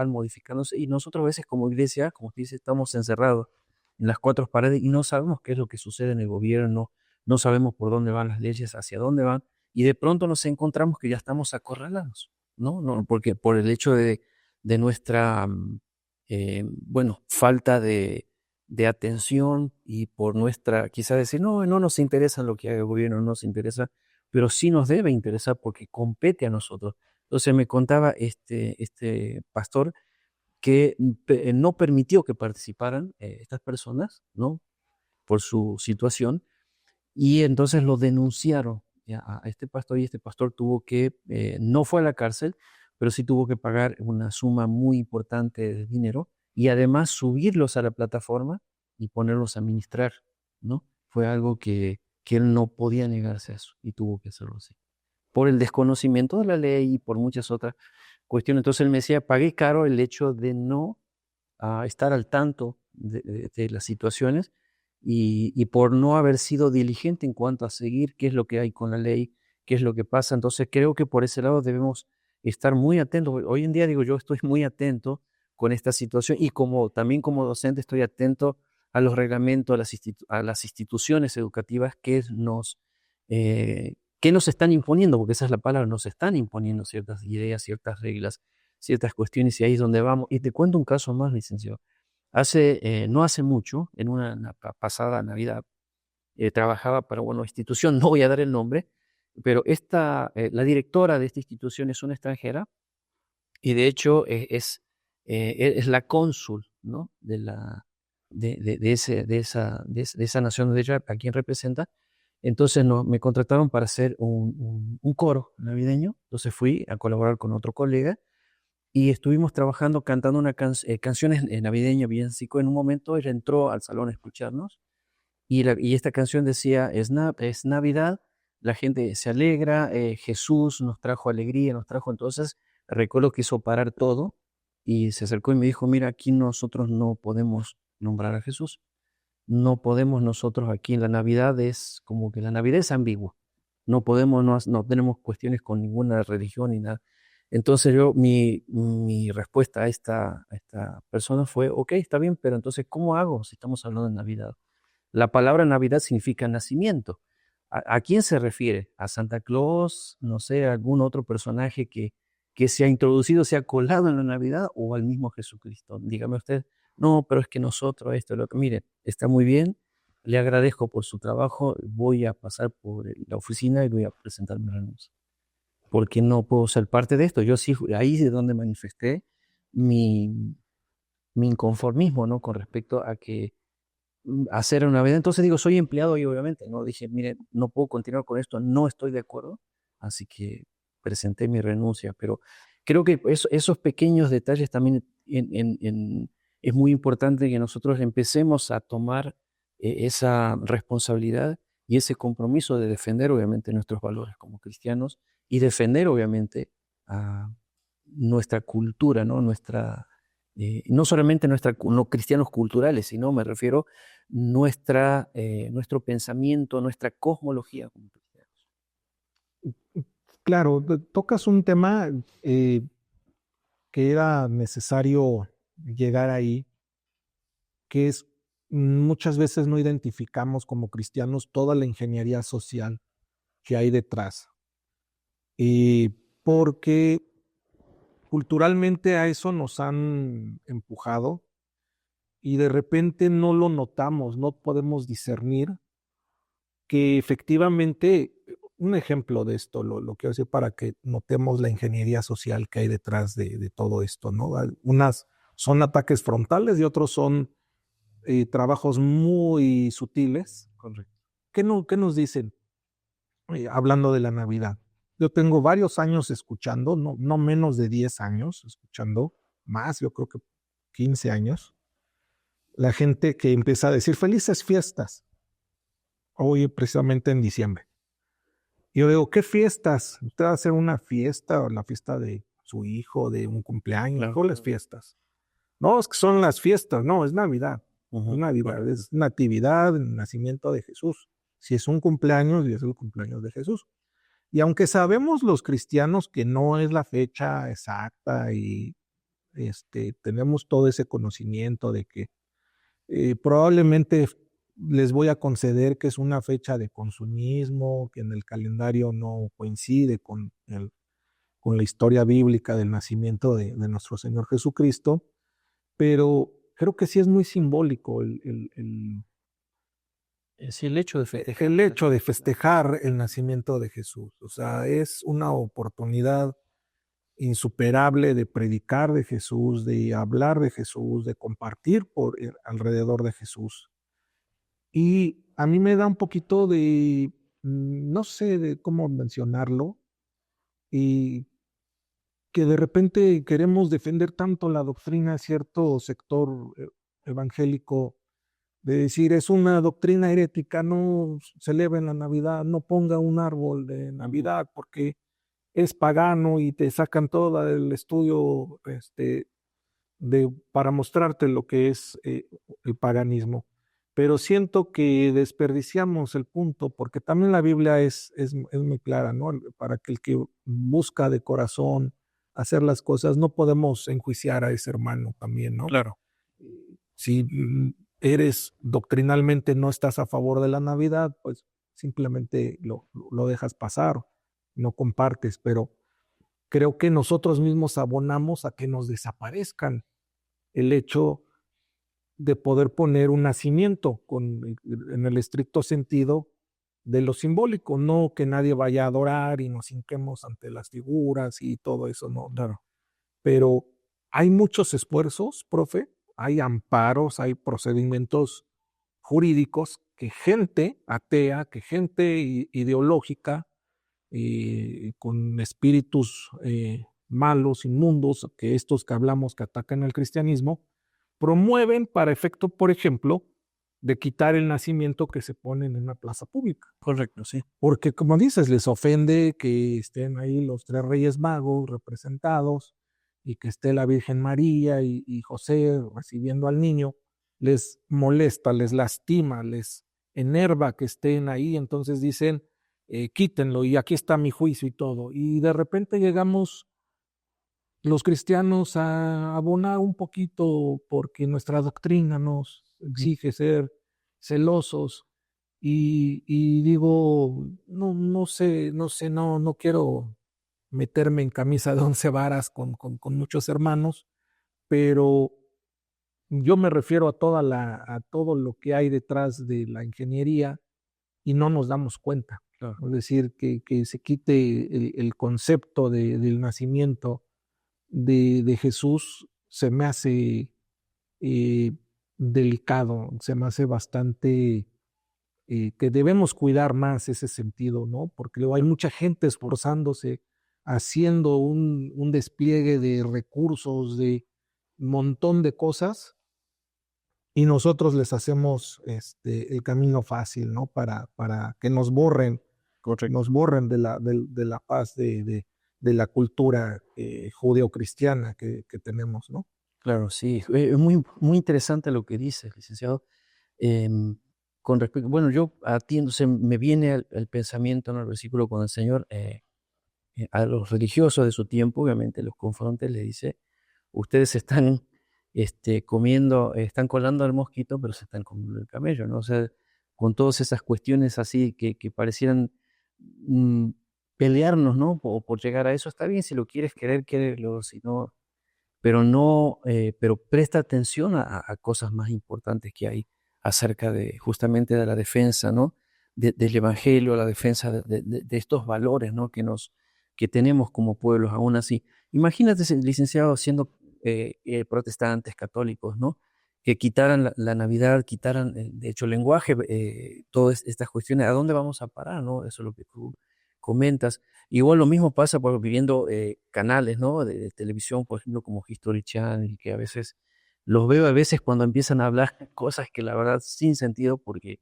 modificándose y nosotros a veces como iglesia, como usted dice, estamos encerrados en las cuatro paredes y no sabemos qué es lo que sucede en el gobierno, no sabemos por dónde van las leyes, hacia dónde van y de pronto nos encontramos que ya estamos acorralados, ¿no? No, porque por el hecho de nuestra, bueno, falta de atención y por nuestra, quizás decir, no nos interesa lo que haga el gobierno, no nos interesa, pero sí nos debe interesar porque compete a nosotros. Entonces me contaba este pastor que no permitió que participaran estas personas, ¿no? Por su situación, y entonces lo denunciaron ya, a este pastor y este pastor tuvo que, no fue a la cárcel, pero sí tuvo que pagar una suma muy importante de dinero y además subirlos a la plataforma y ponerlos a administrar, ¿no? Fue algo que él no podía negarse a eso y tuvo que hacerlo así. Por el desconocimiento de la ley y por muchas otras cuestiones. Entonces él me decía, pagué caro el hecho de no estar al tanto de las situaciones y por no haber sido diligente en cuanto a seguir qué es lo que hay con la ley, qué es lo que pasa. Entonces creo que por ese lado debemos estar muy atentos. Hoy en día digo yo estoy muy atento con esta situación y como también como docente estoy atento a los reglamentos, a las instituciones educativas que nos están imponiendo, porque esa es la palabra, nos están imponiendo ciertas ideas, ciertas reglas, ciertas cuestiones y ahí es donde vamos. Y te cuento un caso más, licenciado. No hace mucho, en una pasada Navidad, trabajaba para una institución, no voy a dar el nombre, pero la directora de esta institución es una extranjera y de hecho es la cónsul, ¿no? De esa nación de ella, a quien representa. Entonces me contrataron para hacer un coro navideño. Entonces fui a colaborar con otro colega y estuvimos trabajando, cantando canciones navideñas, villancico. En un momento ella entró al salón a escucharnos y esta canción decía, es Navidad, la gente se alegra, Jesús nos trajo alegría, nos trajo entonces, recuerdo que hizo parar todo y se acercó y me dijo, mira, aquí nosotros no podemos nombrar a Jesús, no podemos nosotros aquí en la Navidad, es como que la Navidad es ambigua, no podemos, no tenemos cuestiones con ninguna religión ni nada. Entonces mi respuesta a esta persona fue, ok, está bien, pero entonces, ¿cómo hago si estamos hablando de Navidad? La palabra Navidad significa nacimiento. ¿A quién se refiere? ¿A Santa Claus? No sé, ¿a algún otro personaje que se ha introducido, se ha colado en la Navidad o al mismo Jesucristo? Dígame usted, no, pero es que nosotros esto, lo que, mire, está muy bien, le agradezco por su trabajo, voy a pasar por la oficina y voy a presentar mi renuncia, porque no puedo ser parte de esto. Yo sí, ahí es donde manifesté mi, mi inconformismo, ¿no? Con respecto a que hacer una vida. Entonces digo, soy empleado y obviamente, ¿no? Dije, mire, no puedo continuar con esto, no estoy de acuerdo, así que presenté mi renuncia, pero creo que esos pequeños detalles también es muy importante que nosotros empecemos a tomar esa responsabilidad y ese compromiso de defender obviamente nuestros valores como cristianos y defender obviamente a nuestra cultura, ¿no? No solamente no cristianos culturales, sino me refiero nuestro pensamiento, nuestra cosmología como cristianos. Claro, tocas un tema que era necesario llegar ahí, que es muchas veces no identificamos como cristianos toda la ingeniería social que hay detrás. Y porque culturalmente a eso nos han empujado y de repente no lo notamos, no podemos discernir que efectivamente, un ejemplo de esto, lo quiero decir para que notemos la ingeniería social que hay detrás de todo esto, ¿no? Unas son ataques frontales y otros son trabajos muy sutiles. Correcto. ¿Qué nos dicen hablando de la Navidad? Yo tengo varios años escuchando, no menos de 10 años escuchando, más, yo creo que 15 años, la gente que empieza a decir felices fiestas, hoy precisamente en diciembre. Y yo digo, ¿qué fiestas? ¿Usted va a hacer una fiesta o la fiesta de su hijo, de un cumpleaños? Claro. ¿Cuáles fiestas? No, es que son las fiestas, no, es Navidad. Ujú, Es Navidad, claro. es natividad, el nacimiento de Jesús. Si es un cumpleaños, y es el cumpleaños de Jesús. Y aunque sabemos los cristianos que no es la fecha exacta y tenemos todo ese conocimiento de que probablemente les voy a conceder que es una fecha de consumismo, que en el calendario no coincide con la historia bíblica del nacimiento de nuestro Señor Jesucristo, pero creo que sí es muy simbólico Sí, el hecho de festejar. el hecho de festejar el nacimiento de Jesús. O sea, es una oportunidad insuperable de predicar de Jesús, de hablar de Jesús, de compartir alrededor de Jesús. Y a mí me da un poquito de, no sé de cómo mencionarlo, y que de repente queremos defender tanto la doctrina de cierto sector evangélico, de decir, es una doctrina herética, no celebren la Navidad, no ponga un árbol de Navidad porque es pagano y te sacan todo el estudio para mostrarte lo que es el paganismo. Pero siento que desperdiciamos el punto, porque también la Biblia es muy clara, ¿no? Para que el que busca de corazón hacer las cosas, no podemos enjuiciar a ese hermano también, ¿no? Claro. Si eres doctrinalmente no estás a favor de la Navidad, pues simplemente lo dejas pasar, no compartes, pero creo que nosotros mismos abonamos a que nos desaparezcan el hecho de poder poner un nacimiento en el estricto sentido de lo simbólico, no que nadie vaya a adorar y nos hinquemos ante las figuras y todo eso, no, claro. Pero hay muchos esfuerzos, profe, hay amparos, hay procedimientos jurídicos que gente atea, que gente ideológica con espíritus malos, inmundos, que estos que hablamos que atacan al cristianismo, promueven para efecto, por ejemplo, de quitar el nacimiento que se ponen en una plaza pública. Correcto, sí. Porque, como dices, les ofende que estén ahí los tres Reyes Magos representados y que esté la Virgen María y José recibiendo al niño. Les molesta, les lastima, les enerva que estén ahí. Entonces dicen, quítenlo y aquí está mi juicio y todo. Y de repente llegamos los cristianos a abonar un poquito porque nuestra doctrina nos exige ser celosos y digo, no quiero meterme en camisa de 11 varas con muchos hermanos, pero yo me refiero a todo lo que hay detrás de la ingeniería y no nos damos cuenta. Claro. Es decir, que se quite el concepto del nacimiento de Jesús se me hace eh, delicado, se me hace bastante que debemos cuidar más ese sentido, ¿no? Porque luego hay mucha gente esforzándose, haciendo un despliegue de recursos, de montón de cosas, y nosotros les hacemos el camino fácil, ¿no? Para que Correcto. nos borren de la paz de la cultura judeocristiana que tenemos, ¿no? Claro, sí. Es muy, muy interesante lo que dices, licenciado. Em, con respecto, bueno, yo atiendo, se me viene el pensamiento en el versículo cuando el Señor a los religiosos de su tiempo, obviamente los confronta y le dice, ustedes están comiendo, están colando al mosquito, pero se están comiendo el camello, ¿no? O sea, con todas esas cuestiones así que parecieran mm, pelearnos, ¿no? Por llegar a eso, está bien, si lo quieres querer, quérelo, si no, pero no, pero presta atención a cosas más importantes que hay acerca de justamente de la defensa, ¿no? Del evangelio, la defensa de estos valores, ¿no? Que tenemos como pueblos aún así. Imagínate, licenciado, siendo protestantes, católicos, ¿no? Que quitaran la Navidad, quitaran, de hecho, el lenguaje, todas estas cuestiones, ¿a dónde vamos a parar, no? Eso es lo que tú comentas. Igual lo mismo pasa por viendo canales, ¿no? De televisión, por ejemplo, como History Channel, que a veces los veo a veces cuando empiezan a hablar cosas que la verdad sin sentido, porque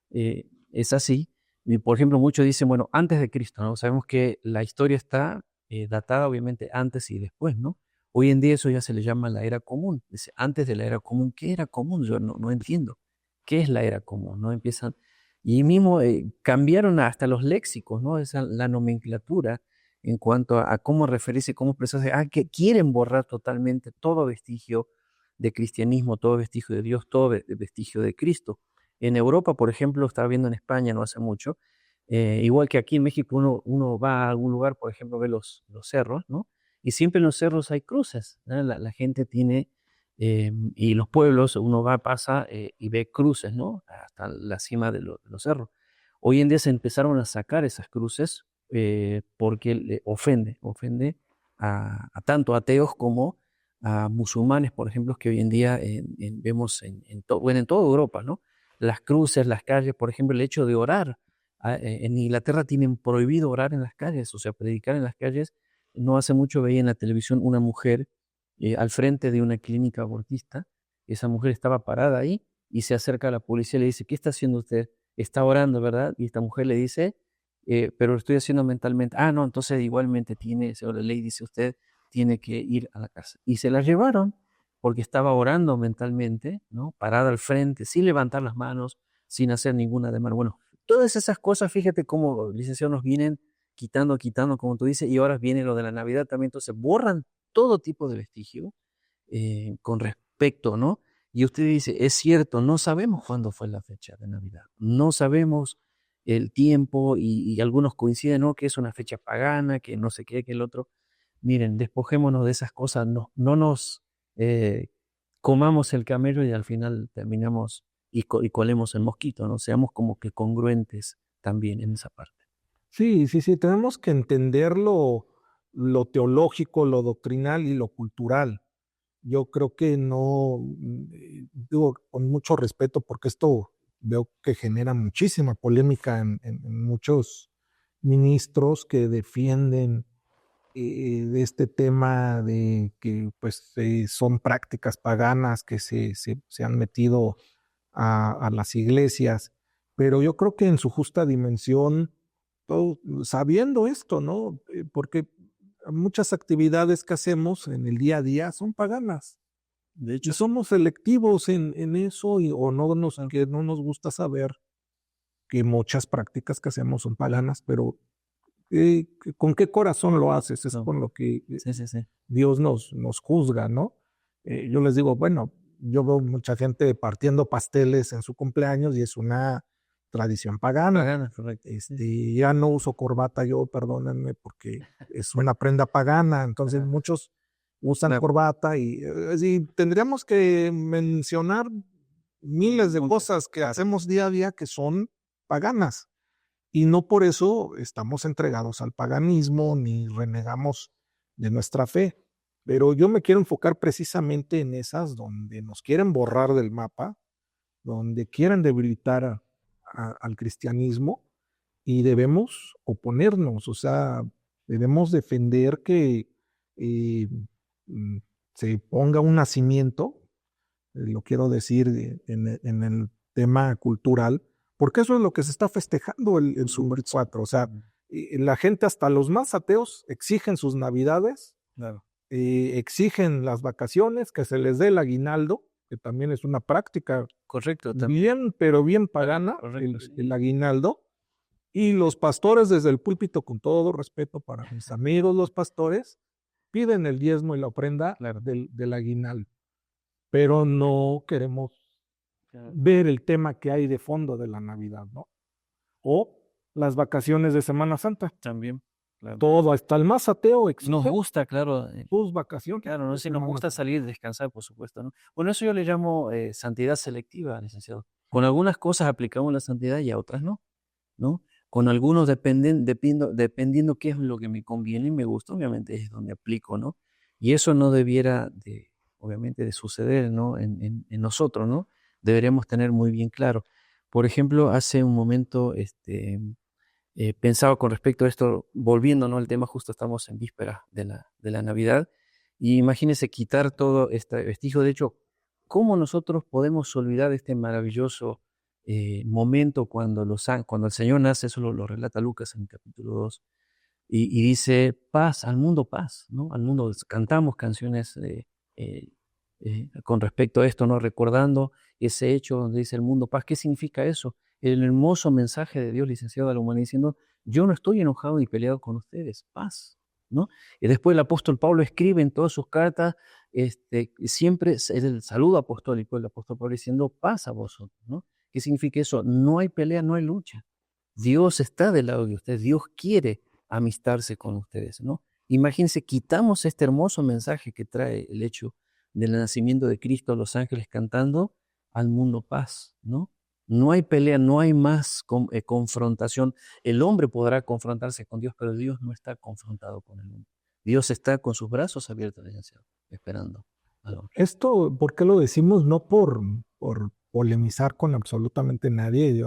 es así. Y por ejemplo, muchos dicen, bueno, antes de Cristo, ¿no? Sabemos que la historia está datada obviamente antes y después, ¿no? Hoy en día eso ya se le llama la era común. Dice, antes de la era común, ¿qué era común? Yo no entiendo. ¿Qué es la era común? ¿No? Empiezan, y mismo cambiaron hasta los léxicos, ¿no? Esa, la nomenclatura en cuanto a cómo referirse, cómo expresarse, que quieren borrar totalmente todo vestigio de cristianismo, todo vestigio de Dios, todo vestigio de Cristo. En Europa, por ejemplo, estaba viendo en España no hace mucho, igual que aquí en México uno va a algún lugar, por ejemplo, ve los cerros, ¿no? Y siempre en los cerros hay cruces, ¿no? La gente tiene, y los pueblos, uno va, pasa y ve cruces, ¿no? Hasta la cima de los cerros. Hoy en día se empezaron a sacar esas cruces porque ofende a tanto ateos como a musulmanes, por ejemplo, que hoy en día vemos bueno, en toda Europa, ¿no? Las cruces, las calles, por ejemplo, el hecho de orar. En Inglaterra tienen prohibido orar en las calles, o sea, predicar en las calles. No hace mucho veía en la televisión una mujer al frente de una clínica abortista. Esa mujer estaba parada ahí y se acerca a la policía y le dice, ¿qué está haciendo usted? Está orando, ¿verdad? Y esta mujer le dice, pero lo estoy haciendo mentalmente. Ah, no, entonces igualmente tiene, según la ley dice usted, tiene que ir a la cárcel. Y se la llevaron porque estaba orando mentalmente, ¿no? Parada al frente, sin levantar las manos, sin hacer ninguna demanda. Bueno, todas esas cosas, fíjate cómo, licenciado, nos vienen quitando, como tú dices, y ahora viene lo de la Navidad también, entonces borran todo tipo de vestigio con respecto, ¿no? Y usted dice, es cierto, no sabemos cuándo fue la fecha de Navidad, no sabemos el tiempo y algunos coinciden, ¿no? Que es una fecha pagana, que no sé qué, que el otro. Miren, despojémonos de esas cosas, no nos comamos el camello y al final terminamos y colemos el mosquito, ¿no? Seamos como que congruentes también en esa parte. Sí, sí, sí, tenemos que entender lo teológico, lo doctrinal y lo cultural. Yo creo que no, digo con mucho respeto, porque esto veo que genera muchísima polémica en muchos ministros que defienden de este tema de que pues son prácticas paganas que se han metido a las iglesias, pero yo creo que en su justa dimensión, sabiendo esto, ¿no? Porque muchas actividades que hacemos en el día a día son paganas. De Y hecho, somos selectivos en eso, o que no nos gusta saber que muchas prácticas que hacemos son paganas, pero ¿con qué corazón lo haces? Es no. con lo que Sí. Dios nos juzga, ¿no? Yo les digo, bueno, yo veo mucha gente partiendo pasteles en su cumpleaños y es una tradición pagana. Pagana, correcto. Sí. Ya no uso corbata yo, perdónenme, porque es una prenda pagana, entonces Ajá. muchos usan Claro. corbata y tendríamos que mencionar miles de Muchas. cosas que hacemos día a día que son paganas. Y no por eso estamos entregados al paganismo ni renegamos de nuestra fe. Pero yo me quiero enfocar precisamente en esas donde nos quieren borrar del mapa, donde quieren debilitar al cristianismo y debemos oponernos, o sea, debemos defender que eh, mm, se ponga un nacimiento, lo quiero decir en el tema cultural, porque eso es lo que se está festejando el Super 4. O sea, la gente, hasta los más ateos, exigen sus navidades, Claro. exigen las vacaciones, que se les dé el aguinaldo, que también es una práctica Correcto, también. bien, pero bien pagana, Correcto, sí. el aguinaldo. Y los pastores desde el púlpito, con todo respeto para mis amigos los pastores, piden el diezmo y la ofrenda Claro. del aguinaldo, pero no queremos Claro. ver el tema que hay de fondo de la Navidad, ¿no? O las vacaciones de Semana Santa. También, claro. Todo, hasta el más ateo Nos exige gusta, claro, sus vacaciones claro, no de sé, nos Semana gusta Santa. salir, descansar, por supuesto, ¿no? Bueno, eso yo le llamo santidad selectiva, licenciado. Con algunas cosas aplicamos la santidad y a otras no, ¿no? Con algunos dependiendo qué es lo que me conviene y me gusta, obviamente es donde aplico, ¿no? Y eso no debiera obviamente, de suceder, ¿no? En nosotros, ¿no? Deberíamos tener muy bien claro. Por ejemplo, hace un momento, pensaba con respecto a esto, volviendo, ¿no?, al tema, justo estamos en vísperas de la Navidad, y imagínense quitar todo este vestigio. De hecho, ¿cómo nosotros podemos olvidar este maravilloso momento cuando el Señor nace? Eso lo relata Lucas en el capítulo 2, y dice, paz, ¿no? Al mundo cantamos canciones con respecto a esto, ¿no? Recordando ese hecho donde dice el mundo paz. ¿Qué significa eso? El hermoso mensaje de Dios, licenciado, a la humanidad, diciendo, yo no estoy enojado ni peleado con ustedes, paz, ¿no? Y después el apóstol Pablo escribe en todas sus cartas, siempre el saludo apostólico, el apóstol Pablo diciendo, paz a vosotros, ¿no? ¿Qué significa eso? No hay pelea, no hay lucha. Dios está del lado de ustedes, Dios quiere amistarse con ustedes, ¿no? Imagínense, quitamos este hermoso mensaje que trae el hecho del nacimiento de Cristo, los ángeles cantando al mundo paz, ¿no? No hay pelea, no hay más confrontación. El hombre podrá confrontarse con Dios, pero Dios no está confrontado con el hombre. Dios está con sus brazos abiertos, licenciado, esperando al hombre. Esto, ¿por qué lo decimos? No por polemizar con absolutamente nadie,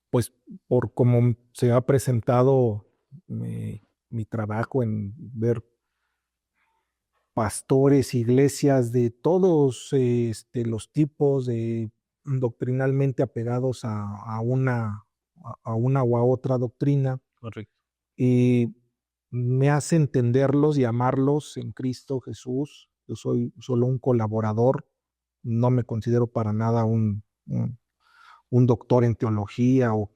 pues por cómo se ha presentado mi trabajo en ver pastores, iglesias de todos los tipos, doctrinalmente apegados a una u a otra doctrina, Correcto. y me hace entenderlos y amarlos en Cristo Jesús. Yo soy solo un colaborador, no me considero para nada un doctor en teología o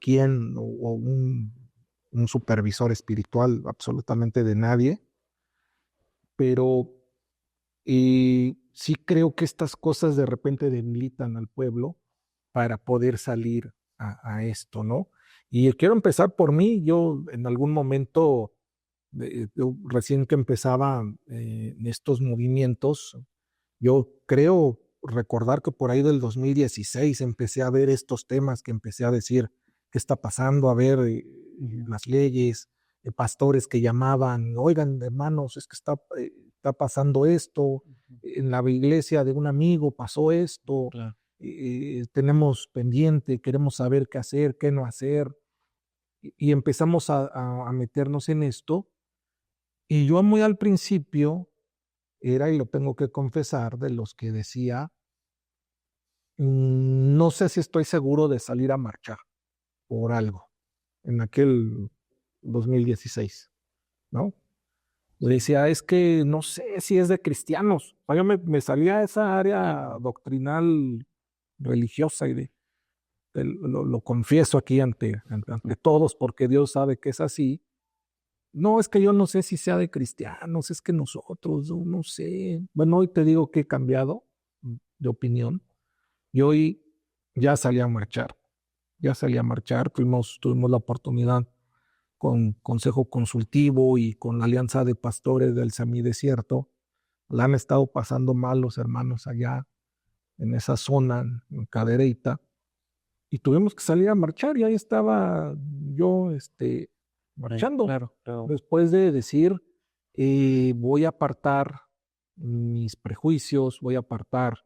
un supervisor espiritual, absolutamente de nadie, pero sí creo que estas cosas de repente debilitan al pueblo para poder salir a esto, ¿no? Y quiero empezar por mí. Yo en algún momento, yo recién que empezaba en estos movimientos, yo creo recordar que por ahí del 2016 empecé a ver estos temas, que empecé a decir qué está pasando, a ver las leyes, pastores que llamaban, oigan, hermanos, es que está pasando esto, en la iglesia de un amigo pasó esto, Claro. tenemos pendiente, queremos saber qué hacer, qué no hacer, y empezamos a meternos en esto. Y yo muy al principio era, y lo tengo que confesar, de los que decía, No sé si estoy seguro de salir a marchar por algo en aquel 2016, ¿no? Le decía, es que no sé si es de cristianos. O sea, yo me salía a esa área doctrinal religiosa y lo confieso aquí ante todos porque Dios sabe que es así. No, es que yo no sé si sea de cristianos, es que nosotros, no sé. Bueno, hoy te digo que he cambiado de opinión y hoy ya salí a marchar, tuvimos la oportunidad con Consejo Consultivo y con la Alianza de Pastores del Semidesierto. La han estado pasando mal los hermanos allá en esa zona, en Cadereyta, y tuvimos que salir a marchar y ahí estaba yo marchando. Claro, claro. Después de decir, voy a apartar mis prejuicios, voy a apartar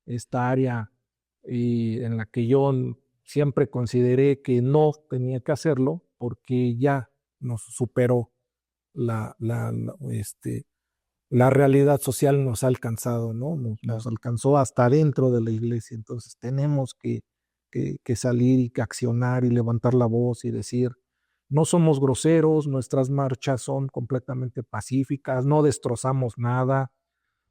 esta área en la que yo siempre consideré que no tenía que hacerlo porque ya nos superó la realidad social, nos ha alcanzado, ¿no? Nos alcanzó hasta dentro de la iglesia, entonces tenemos que salir y que accionar y levantar la voz y decir, no somos groseros, nuestras marchas son completamente pacíficas, no destrozamos nada,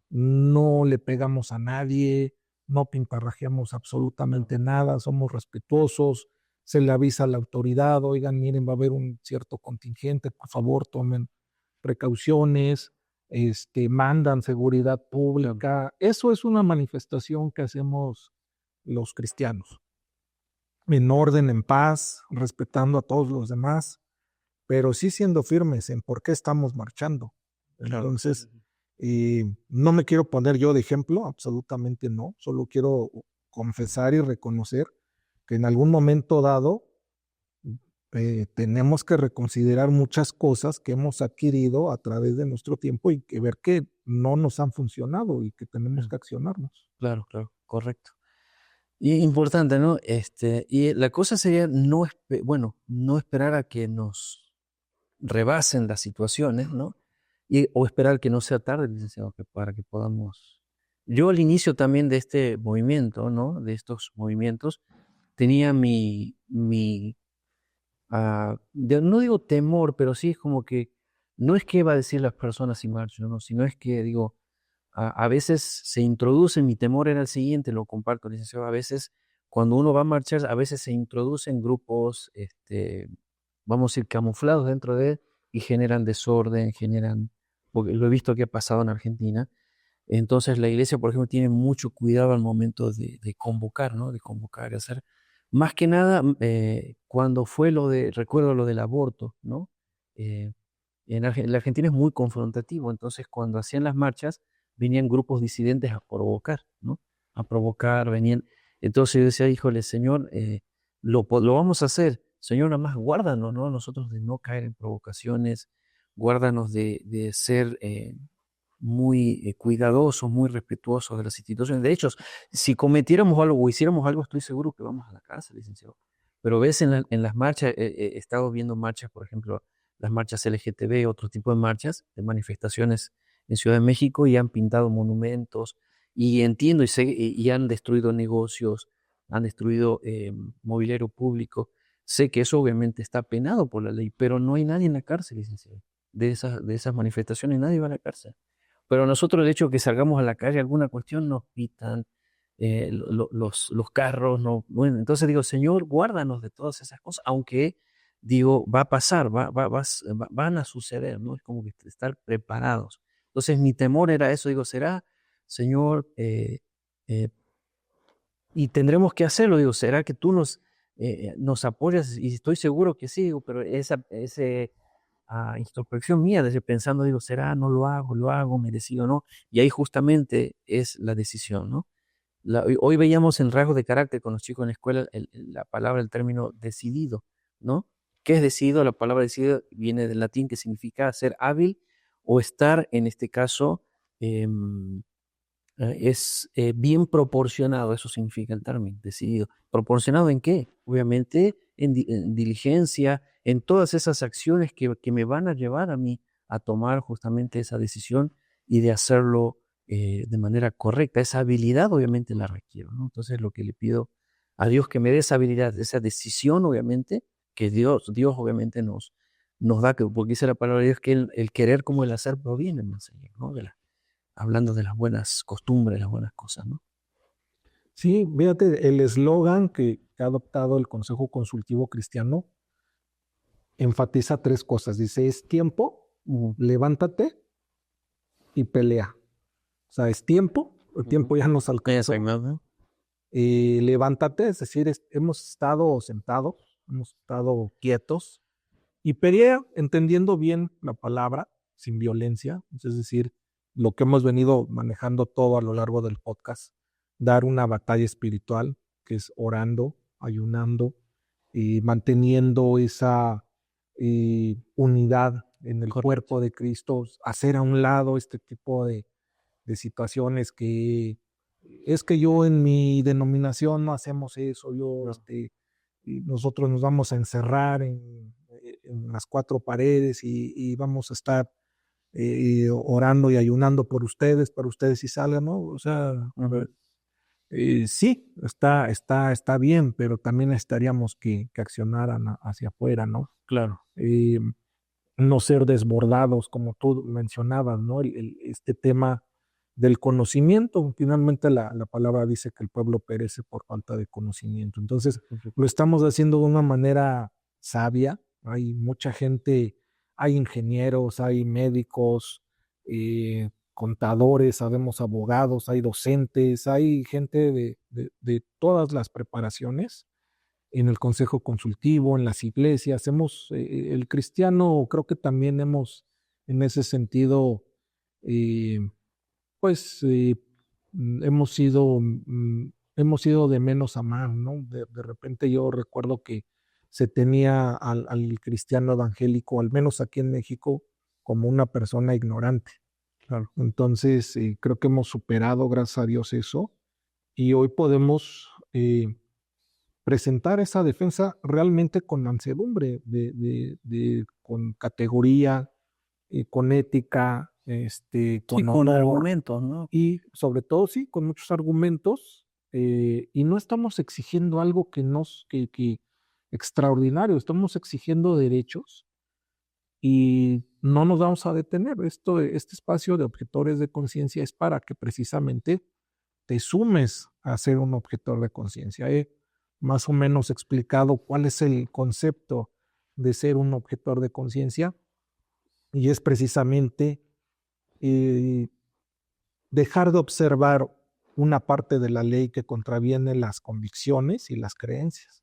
no le pegamos a nadie, no pintarrajeamos absolutamente nada, somos respetuosos, se le avisa a la autoridad, oigan, miren, va a haber un cierto contingente, por favor, tomen precauciones, mandan seguridad pública. Eso es una manifestación que hacemos los cristianos, en orden, en paz, respetando a todos los demás, pero sí siendo firmes en por qué estamos marchando. Claro. Entonces, no me quiero poner yo de ejemplo, absolutamente no, solo quiero confesar y reconocer que en algún momento dado tenemos que reconsiderar muchas cosas que hemos adquirido a través de nuestro tiempo y que ver que no nos han funcionado y que tenemos que accionarnos. Claro, claro, correcto. Y importante, ¿no? Y la cosa sería no esperar a que nos rebasen las situaciones, ¿no? O esperar que no sea tarde, licenciado, para que podamos. Yo al inicio también de este movimiento, ¿no? De estos movimientos, tenía no digo temor, pero sí es como que no es que va a decir las personas si marcho, ¿no? Sino es que digo, a veces se introduce, mi temor era el siguiente, lo comparto, licenciado, a veces cuando uno va a marchar, a veces se introducen grupos, vamos a decir, camuflados dentro de él y generan desorden, porque lo he visto que ha pasado en Argentina. Entonces la iglesia, por ejemplo, tiene mucho cuidado al momento de convocar, ¿no? De convocar y hacer. Más que nada, cuando fue recuerdo lo del aborto, ¿no? Eh, la Argentina es muy confrontativo, entonces cuando hacían las marchas, venían grupos disidentes a provocar, ¿no? A provocar, venían. Entonces yo decía, híjole, Señor, lo vamos a hacer. Señor, nada más guárdanos, ¿no? Nosotros de no caer en provocaciones, guárdanos de ser muy cuidadosos, muy respetuosos de las instituciones. De hecho, si cometiéramos algo o hiciéramos algo, estoy seguro que vamos a la cárcel, licenciado. Pero ves en las marchas, he estado viendo marchas, por ejemplo, las marchas LGTB, otro tipo de marchas, de manifestaciones en Ciudad de México, y han pintado monumentos, y entiendo, y han destruido negocios, han destruido mobiliario público. Sé que eso obviamente está penado por la ley, pero no hay nadie en la cárcel, licenciado. De esas manifestaciones nadie va a la cárcel. Pero nosotros, el hecho de que salgamos a la calle, alguna cuestión, nos pitan los carros. No, bueno, entonces digo, Señor, guárdanos de todas esas cosas, aunque digo, va a pasar, van a suceder, ¿no? Es como que estar preparados. Entonces mi temor era eso, digo, ¿será, Señor? Eh, y tendremos que hacerlo, digo, ¿será que tú nos apoyas? Y estoy seguro que sí, digo, pero ese introspección mía, desde pensando, digo, ¿será? No lo hago, merecido, ¿no? Y ahí justamente es la decisión, ¿no? Hoy veíamos en rasgos de carácter con los chicos en la escuela la palabra, el término decidido, ¿no? ¿Qué es decidido? La palabra decidido viene del latín, que significa ser hábil o estar, en este caso, es bien proporcionado, eso significa el término, decidido. ¿Proporcionado en qué? Obviamente en diligencia, en todas esas acciones que me van a llevar a mí a tomar justamente esa decisión y de hacerlo de manera correcta. Esa habilidad obviamente la requiero, ¿no? Entonces lo que le pido a Dios que me dé esa habilidad, esa decisión obviamente, que Dios obviamente nos da, porque dice la palabra de Dios que el querer como el hacer provienen del Señor, ¿no? Hablando de las buenas costumbres, las buenas cosas, ¿no? Sí, fíjate, el eslogan que ha adoptado el Consejo Consultivo Cristiano enfatiza tres cosas. Dice, es tiempo, Ujú, levántate y pelea. O sea, es tiempo, el ujú. tiempo ya nos Exacto, alcanzó. ¿no? Levántate, es decir, hemos estado sentados, hemos estado quietos y pelea entendiendo bien la palabra, sin violencia. Es decir, lo que hemos venido manejando todo a lo largo del podcast, dar una batalla espiritual, que es orando, ayunando y manteniendo esa unidad en el Correcto. cuerpo de Cristo, hacer a un lado este tipo de situaciones que es que yo en mi denominación no hacemos eso, No. y nosotros nos vamos a encerrar en las cuatro paredes y vamos a estar orando y ayunando por ustedes, para ustedes si salgan, ¿no? O sea, Ujú, sí, está bien, pero también necesitaríamos que accionaran hacia afuera, ¿no? claro. Eh, no ser desbordados, como tú mencionabas, ¿no? Este tema del conocimiento. Finalmente la palabra dice que el pueblo perece por falta de conocimiento. Entonces, lo Correcto. estamos haciendo de una manera sabia. Hay mucha gente, hay ingenieros, hay médicos, contadores, sabemos abogados, hay docentes, hay gente de todas las preparaciones en el consejo consultivo, en las iglesias. El cristiano, creo que también hemos, en ese sentido, eh, pues, hemos sido de menos a más, ¿no? De repente yo recuerdo que se tenía al cristiano evangélico, al menos aquí en México, como una persona ignorante. Claro. Entonces, creo que hemos superado, gracias a Dios, eso, y hoy podemos presentar esa defensa realmente con mansedumbre, con categoría, con ética, Sí, con con honor argumentos, ¿no? y sobre todo, sí, con muchos argumentos, y no estamos exigiendo algo que extraordinario, estamos exigiendo derechos y no nos vamos a detener. Este espacio de objetores de conciencia es para que precisamente te sumes a ser un objetor de conciencia. He más o menos explicado cuál es el concepto de ser un objetor de conciencia y es precisamente eh, dejar de observar una parte de la ley que contraviene las convicciones y las creencias.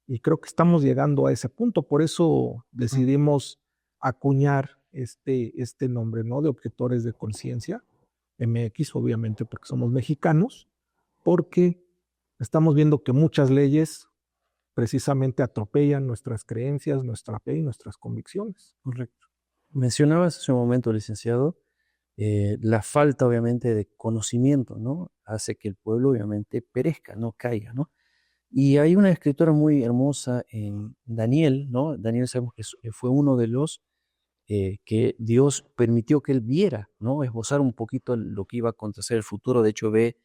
Y creo que estamos llegando a ese punto, por eso Mm. decidimos acuñar este nombre, ¿no? De objetores de conciencia, MX, obviamente porque somos mexicanos, porque estamos viendo que muchas leyes precisamente atropellan nuestras creencias, nuestra fe y nuestras convicciones. Correcto. Mencionabas hace un momento, licenciado, la falta obviamente de conocimiento, ¿no? Hace que el pueblo obviamente perezca, no caiga, ¿no? Y hay una escritura muy hermosa en Daniel, ¿no? Daniel sabemos que fue uno de los que Dios permitió que él viera, ¿no? Esbozar un poquito lo que iba a acontecer en el futuro. De hecho, ve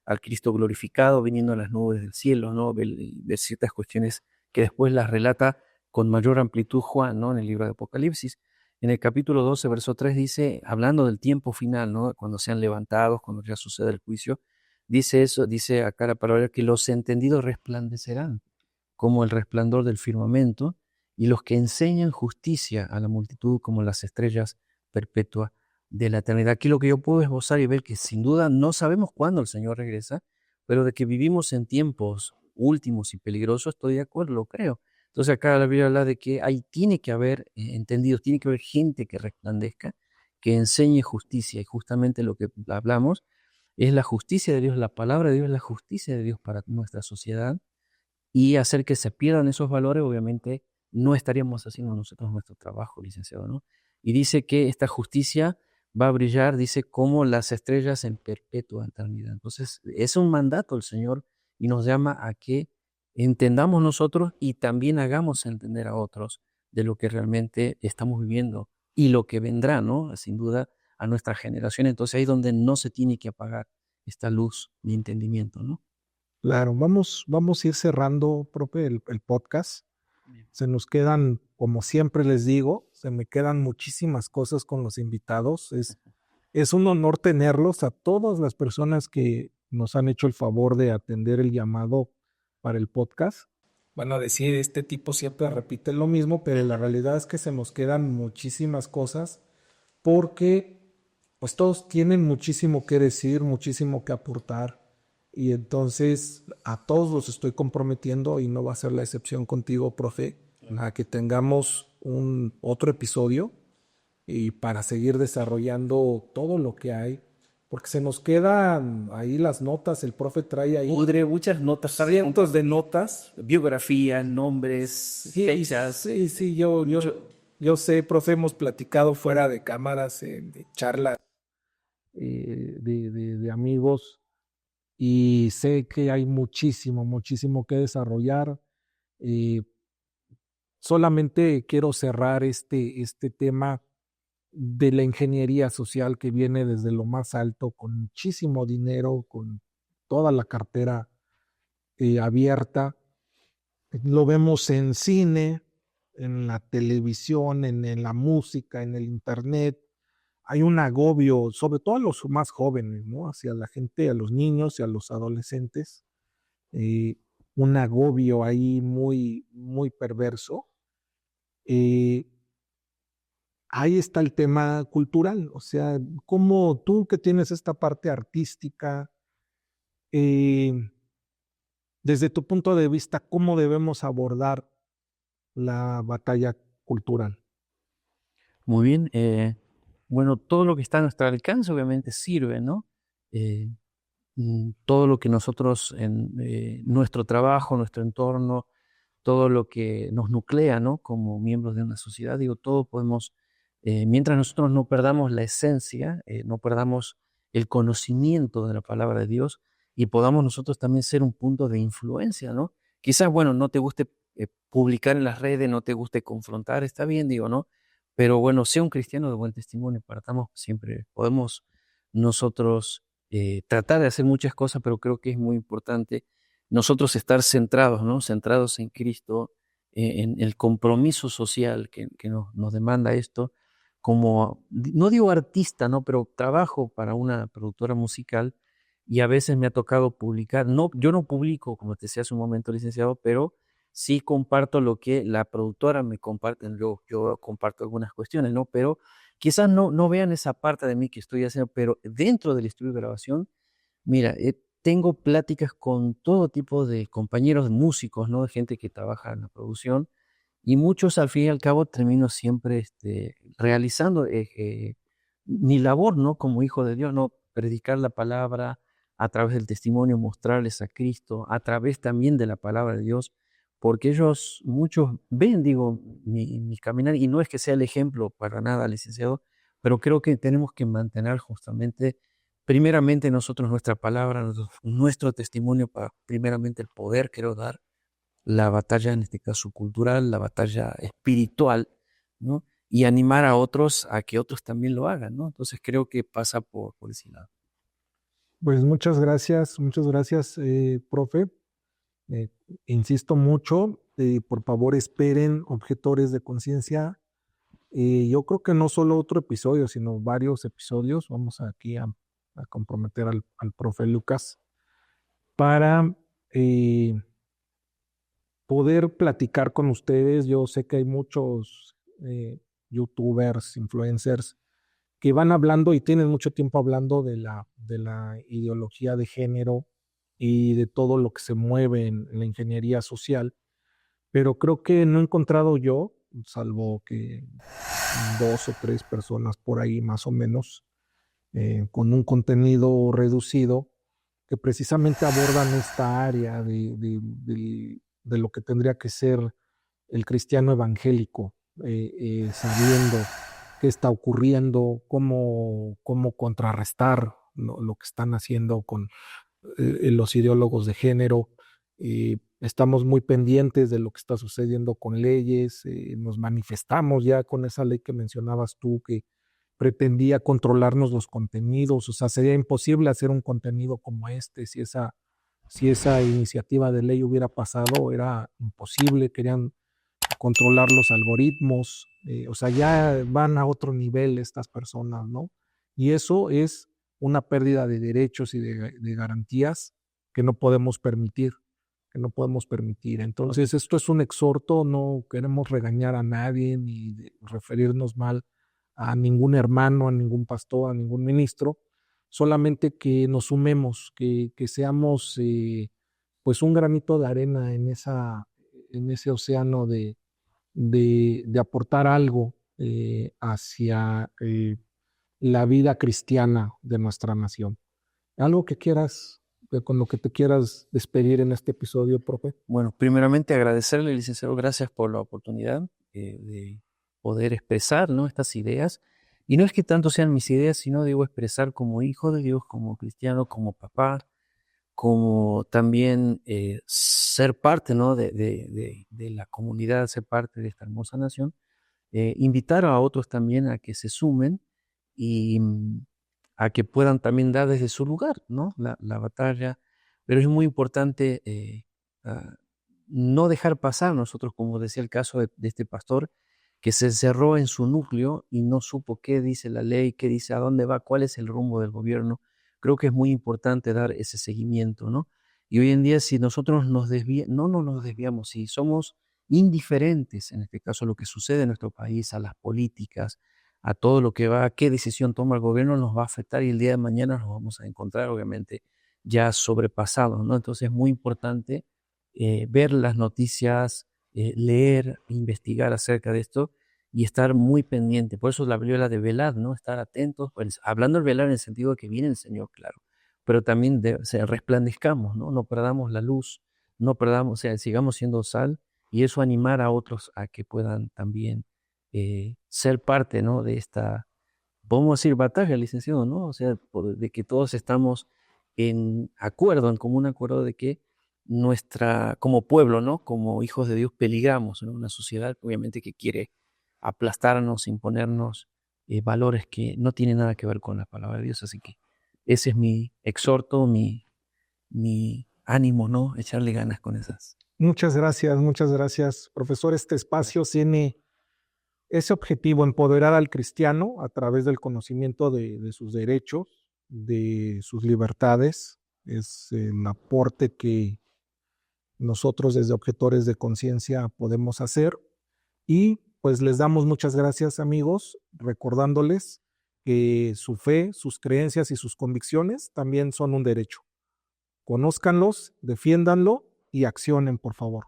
al Cristo glorificado viniendo a las nubes del cielo, ¿no? Ve ciertas cuestiones que después las relata con mayor amplitud Juan, ¿no? En el libro de Apocalipsis. En el capítulo 12, verso 3 dice, hablando del tiempo final, ¿no? Cuando sean levantados, cuando ya suceda el juicio, dice eso, dice acá la palabra que los entendidos resplandecerán como el resplandor del firmamento, y los que enseñan justicia a la multitud como las estrellas perpetuas de la eternidad. Aquí lo que yo puedo esbozar y ver que sin duda no sabemos cuándo el Señor regresa, pero de que vivimos en tiempos últimos y peligrosos, estoy de acuerdo, lo creo. Entonces acá la Biblia habla de que ahí tiene que haber entendidos, tiene que haber gente que resplandezca, que enseñe justicia, y justamente lo que hablamos es la justicia de Dios, la palabra de Dios es la justicia de Dios para nuestra sociedad, y hacer que se pierdan esos valores, obviamente no estaríamos haciendo nosotros nuestro trabajo, licenciado, ¿no? Y dice que esta justicia va a brillar, dice, como las estrellas en perpetua eternidad. Entonces, es un mandato el Señor y nos llama a que entendamos nosotros y también hagamos entender a otros de lo que realmente estamos viviendo y lo que vendrá, ¿no? Sin duda, a nuestra generación. Entonces ahí es donde no se tiene que apagar esta luz de entendimiento, ¿no? Claro, vamos a ir cerrando, profe, el podcast. Bien. Se nos quedan, como siempre les digo, se me quedan muchísimas cosas con los invitados. Es un honor tenerlos a todas las personas que nos han hecho el favor de atender el llamado para el podcast. Van a decir, este tipo siempre repite lo mismo, pero la realidad es que se nos quedan muchísimas cosas porque pues todos tienen muchísimo que decir, muchísimo que aportar y entonces a todos los estoy comprometiendo y no va a ser la excepción contigo, profe, a que tengamos un otro episodio y para seguir desarrollando todo lo que hay, porque se nos quedan ahí las notas, el profe trae ahí Pudre muchas notas, cientos de notas. biografía, nombres, Sí, fechas. sí, yo sé, profe, hemos platicado fuera de cámaras, de charlas de amigos y sé que hay muchísimo que desarrollar. Eh, Solamente quiero cerrar este tema de la ingeniería social que viene desde lo más alto, con muchísimo dinero, con toda la cartera abierta. Lo vemos en cine, en la televisión, en la música, en el internet. Hay un agobio, sobre todo a los más jóvenes, ¿no? Hacia la gente, a los niños y a los adolescentes. eh, un agobio ahí muy perverso. Eh, Ahí está el tema cultural, o sea, como tú que tienes esta parte artística, eh, desde tu punto de vista, ¿cómo debemos abordar la batalla cultural? Muy bien. Bueno, todo lo que está a nuestro alcance obviamente sirve, ¿no? Eh, Todo lo que nosotros en nuestro trabajo, nuestro entorno, todo lo que nos nuclea, ¿no? Como miembros de una sociedad, digo, todo podemos, mientras nosotros no perdamos la esencia, no perdamos el conocimiento de la palabra de Dios y podamos nosotros también ser un punto de influencia, ¿no? Quizás, bueno, no te guste publicar en las redes, no te guste confrontar, está bien, digo, ¿no? Pero bueno, sea un cristiano de buen testimonio, partamos siempre, podemos nosotros tratar de hacer muchas cosas, pero creo que es muy importante nosotros estar centrados, ¿no? Centrados en Cristo, en el compromiso social que nos demanda esto, como, no digo artista, ¿no? Pero trabajo para una productora musical y a veces me ha tocado publicar, no, yo no publico, como te decía hace un momento, licenciado, pero sí comparto lo que la productora me comparte, yo comparto algunas cuestiones, ¿no? Pero quizás no vean esa parte de mí que estoy haciendo, pero dentro del estudio de grabación, mira, tengo pláticas con todo tipo de compañeros músicos, ¿no? De gente que trabaja en la producción y muchos al fin y al cabo termino siempre realizando mi labor, ¿no? Como hijo de Dios, ¿no? Predicar la palabra a través del testimonio, mostrarles a Cristo, a través también de la palabra de Dios, porque ellos, muchos ven, digo, mi caminar, y no es que sea el ejemplo para nada, licenciado, pero creo que tenemos que mantener justamente, primeramente nosotros nuestra palabra, nuestro testimonio, para primeramente el poder, quiero dar la batalla, en este caso cultural, la batalla espiritual, ¿no? Y animar a otros a que otros también lo hagan, ¿no? Entonces creo que pasa por ese lado. Pues muchas gracias, profe. Eh, Insisto mucho, por favor esperen objetores de conciencia. Yo creo que no solo otro episodio, sino varios episodios. Vamos aquí a comprometer al profe Lucas para poder platicar con ustedes. Yo sé que hay muchos youtubers, influencers, que van hablando y tienen mucho tiempo hablando de la ideología de género y de todo lo que se mueve en la ingeniería social, pero creo que no he encontrado yo, salvo que dos o tres personas por ahí más o menos, con un contenido reducido, que precisamente abordan esta área de lo que tendría que ser el cristiano evangélico, sabiendo qué está ocurriendo, cómo contrarrestar lo que están haciendo con los ideólogos de género. Estamos muy pendientes de lo que está sucediendo con leyes, nos manifestamos ya con esa ley que mencionabas tú, que pretendía controlarnos los contenidos. O sea, sería imposible hacer un contenido como este si esa iniciativa de ley hubiera pasado, era imposible. Querían controlar los algoritmos. O sea, ya van a otro nivel estas personas, ¿no? Y eso es una pérdida de derechos y de garantías que no podemos permitir, que no podemos permitir. Entonces, esto es un exhorto, no queremos regañar a nadie ni referirnos mal a ningún hermano, a ningún pastor, a ningún ministro, solamente que nos sumemos, que seamos pues un granito de arena en ese océano de aportar algo hacia la vida cristiana de nuestra nación. ¿Algo que quieras, con lo que te quieras despedir en este episodio, profe? Bueno, primeramente agradecerle, licenciado, gracias por la oportunidad de poder expresar, ¿no?, estas ideas. Y no es que tanto sean mis ideas, sino digo expresar como hijo de Dios, como cristiano, como papá, como también ser parte, ¿no?, de la comunidad, ser parte de esta hermosa nación. Invitar a otros también a que se sumen y a que puedan también dar desde su lugar, ¿no?, la batalla. Pero es muy importante ah, no dejar pasar nosotros, como decía el caso de este pastor, que se encerró en su núcleo y no supo qué dice la ley, qué dice, a dónde va, cuál es el rumbo del gobierno. Creo que es muy importante dar ese seguimiento, ¿no? Y hoy en día, si nosotros no nos desviamos, si somos indiferentes, en este caso, a lo que sucede en nuestro país, a las políticas, a todo lo que va, qué decisión toma el gobierno, nos va a afectar y el día de mañana nos vamos a encontrar, obviamente, ya sobrepasados, ¿no? Entonces es muy importante ver las noticias, leer, investigar acerca de esto y estar muy pendiente. Por eso la Biblia habla de velar, ¿no? Estar atentos, pues, hablando de velar en el sentido de que viene el Señor, claro, pero también o sea, resplandezcamos, ¿no? No perdamos la luz, no perdamos, o sea, sigamos siendo sal y eso animar a otros a que puedan también ser parte, ¿no?, de esta, podemos decir, batalla, licenciado, ¿no? O sea, de que todos estamos en acuerdo, en común acuerdo de que como pueblo, ¿no?, como hijos de Dios, peligramos en una sociedad, obviamente, que quiere aplastarnos, imponernos valores que no tienen nada que ver con la palabra de Dios. Así que ese es mi exhorto, mi ánimo, ¿no?, echarle ganas con esas. Muchas gracias, profesor. Este espacio tiene ese objetivo, empoderar al cristiano a través del conocimiento de sus derechos, de sus libertades. Es el aporte que nosotros desde Objetores de Conciencia podemos hacer. Y pues les damos muchas gracias, amigos, recordándoles que su fe, sus creencias y sus convicciones también son un derecho. Conózcanlos, defiéndanlo y accionen, por favor.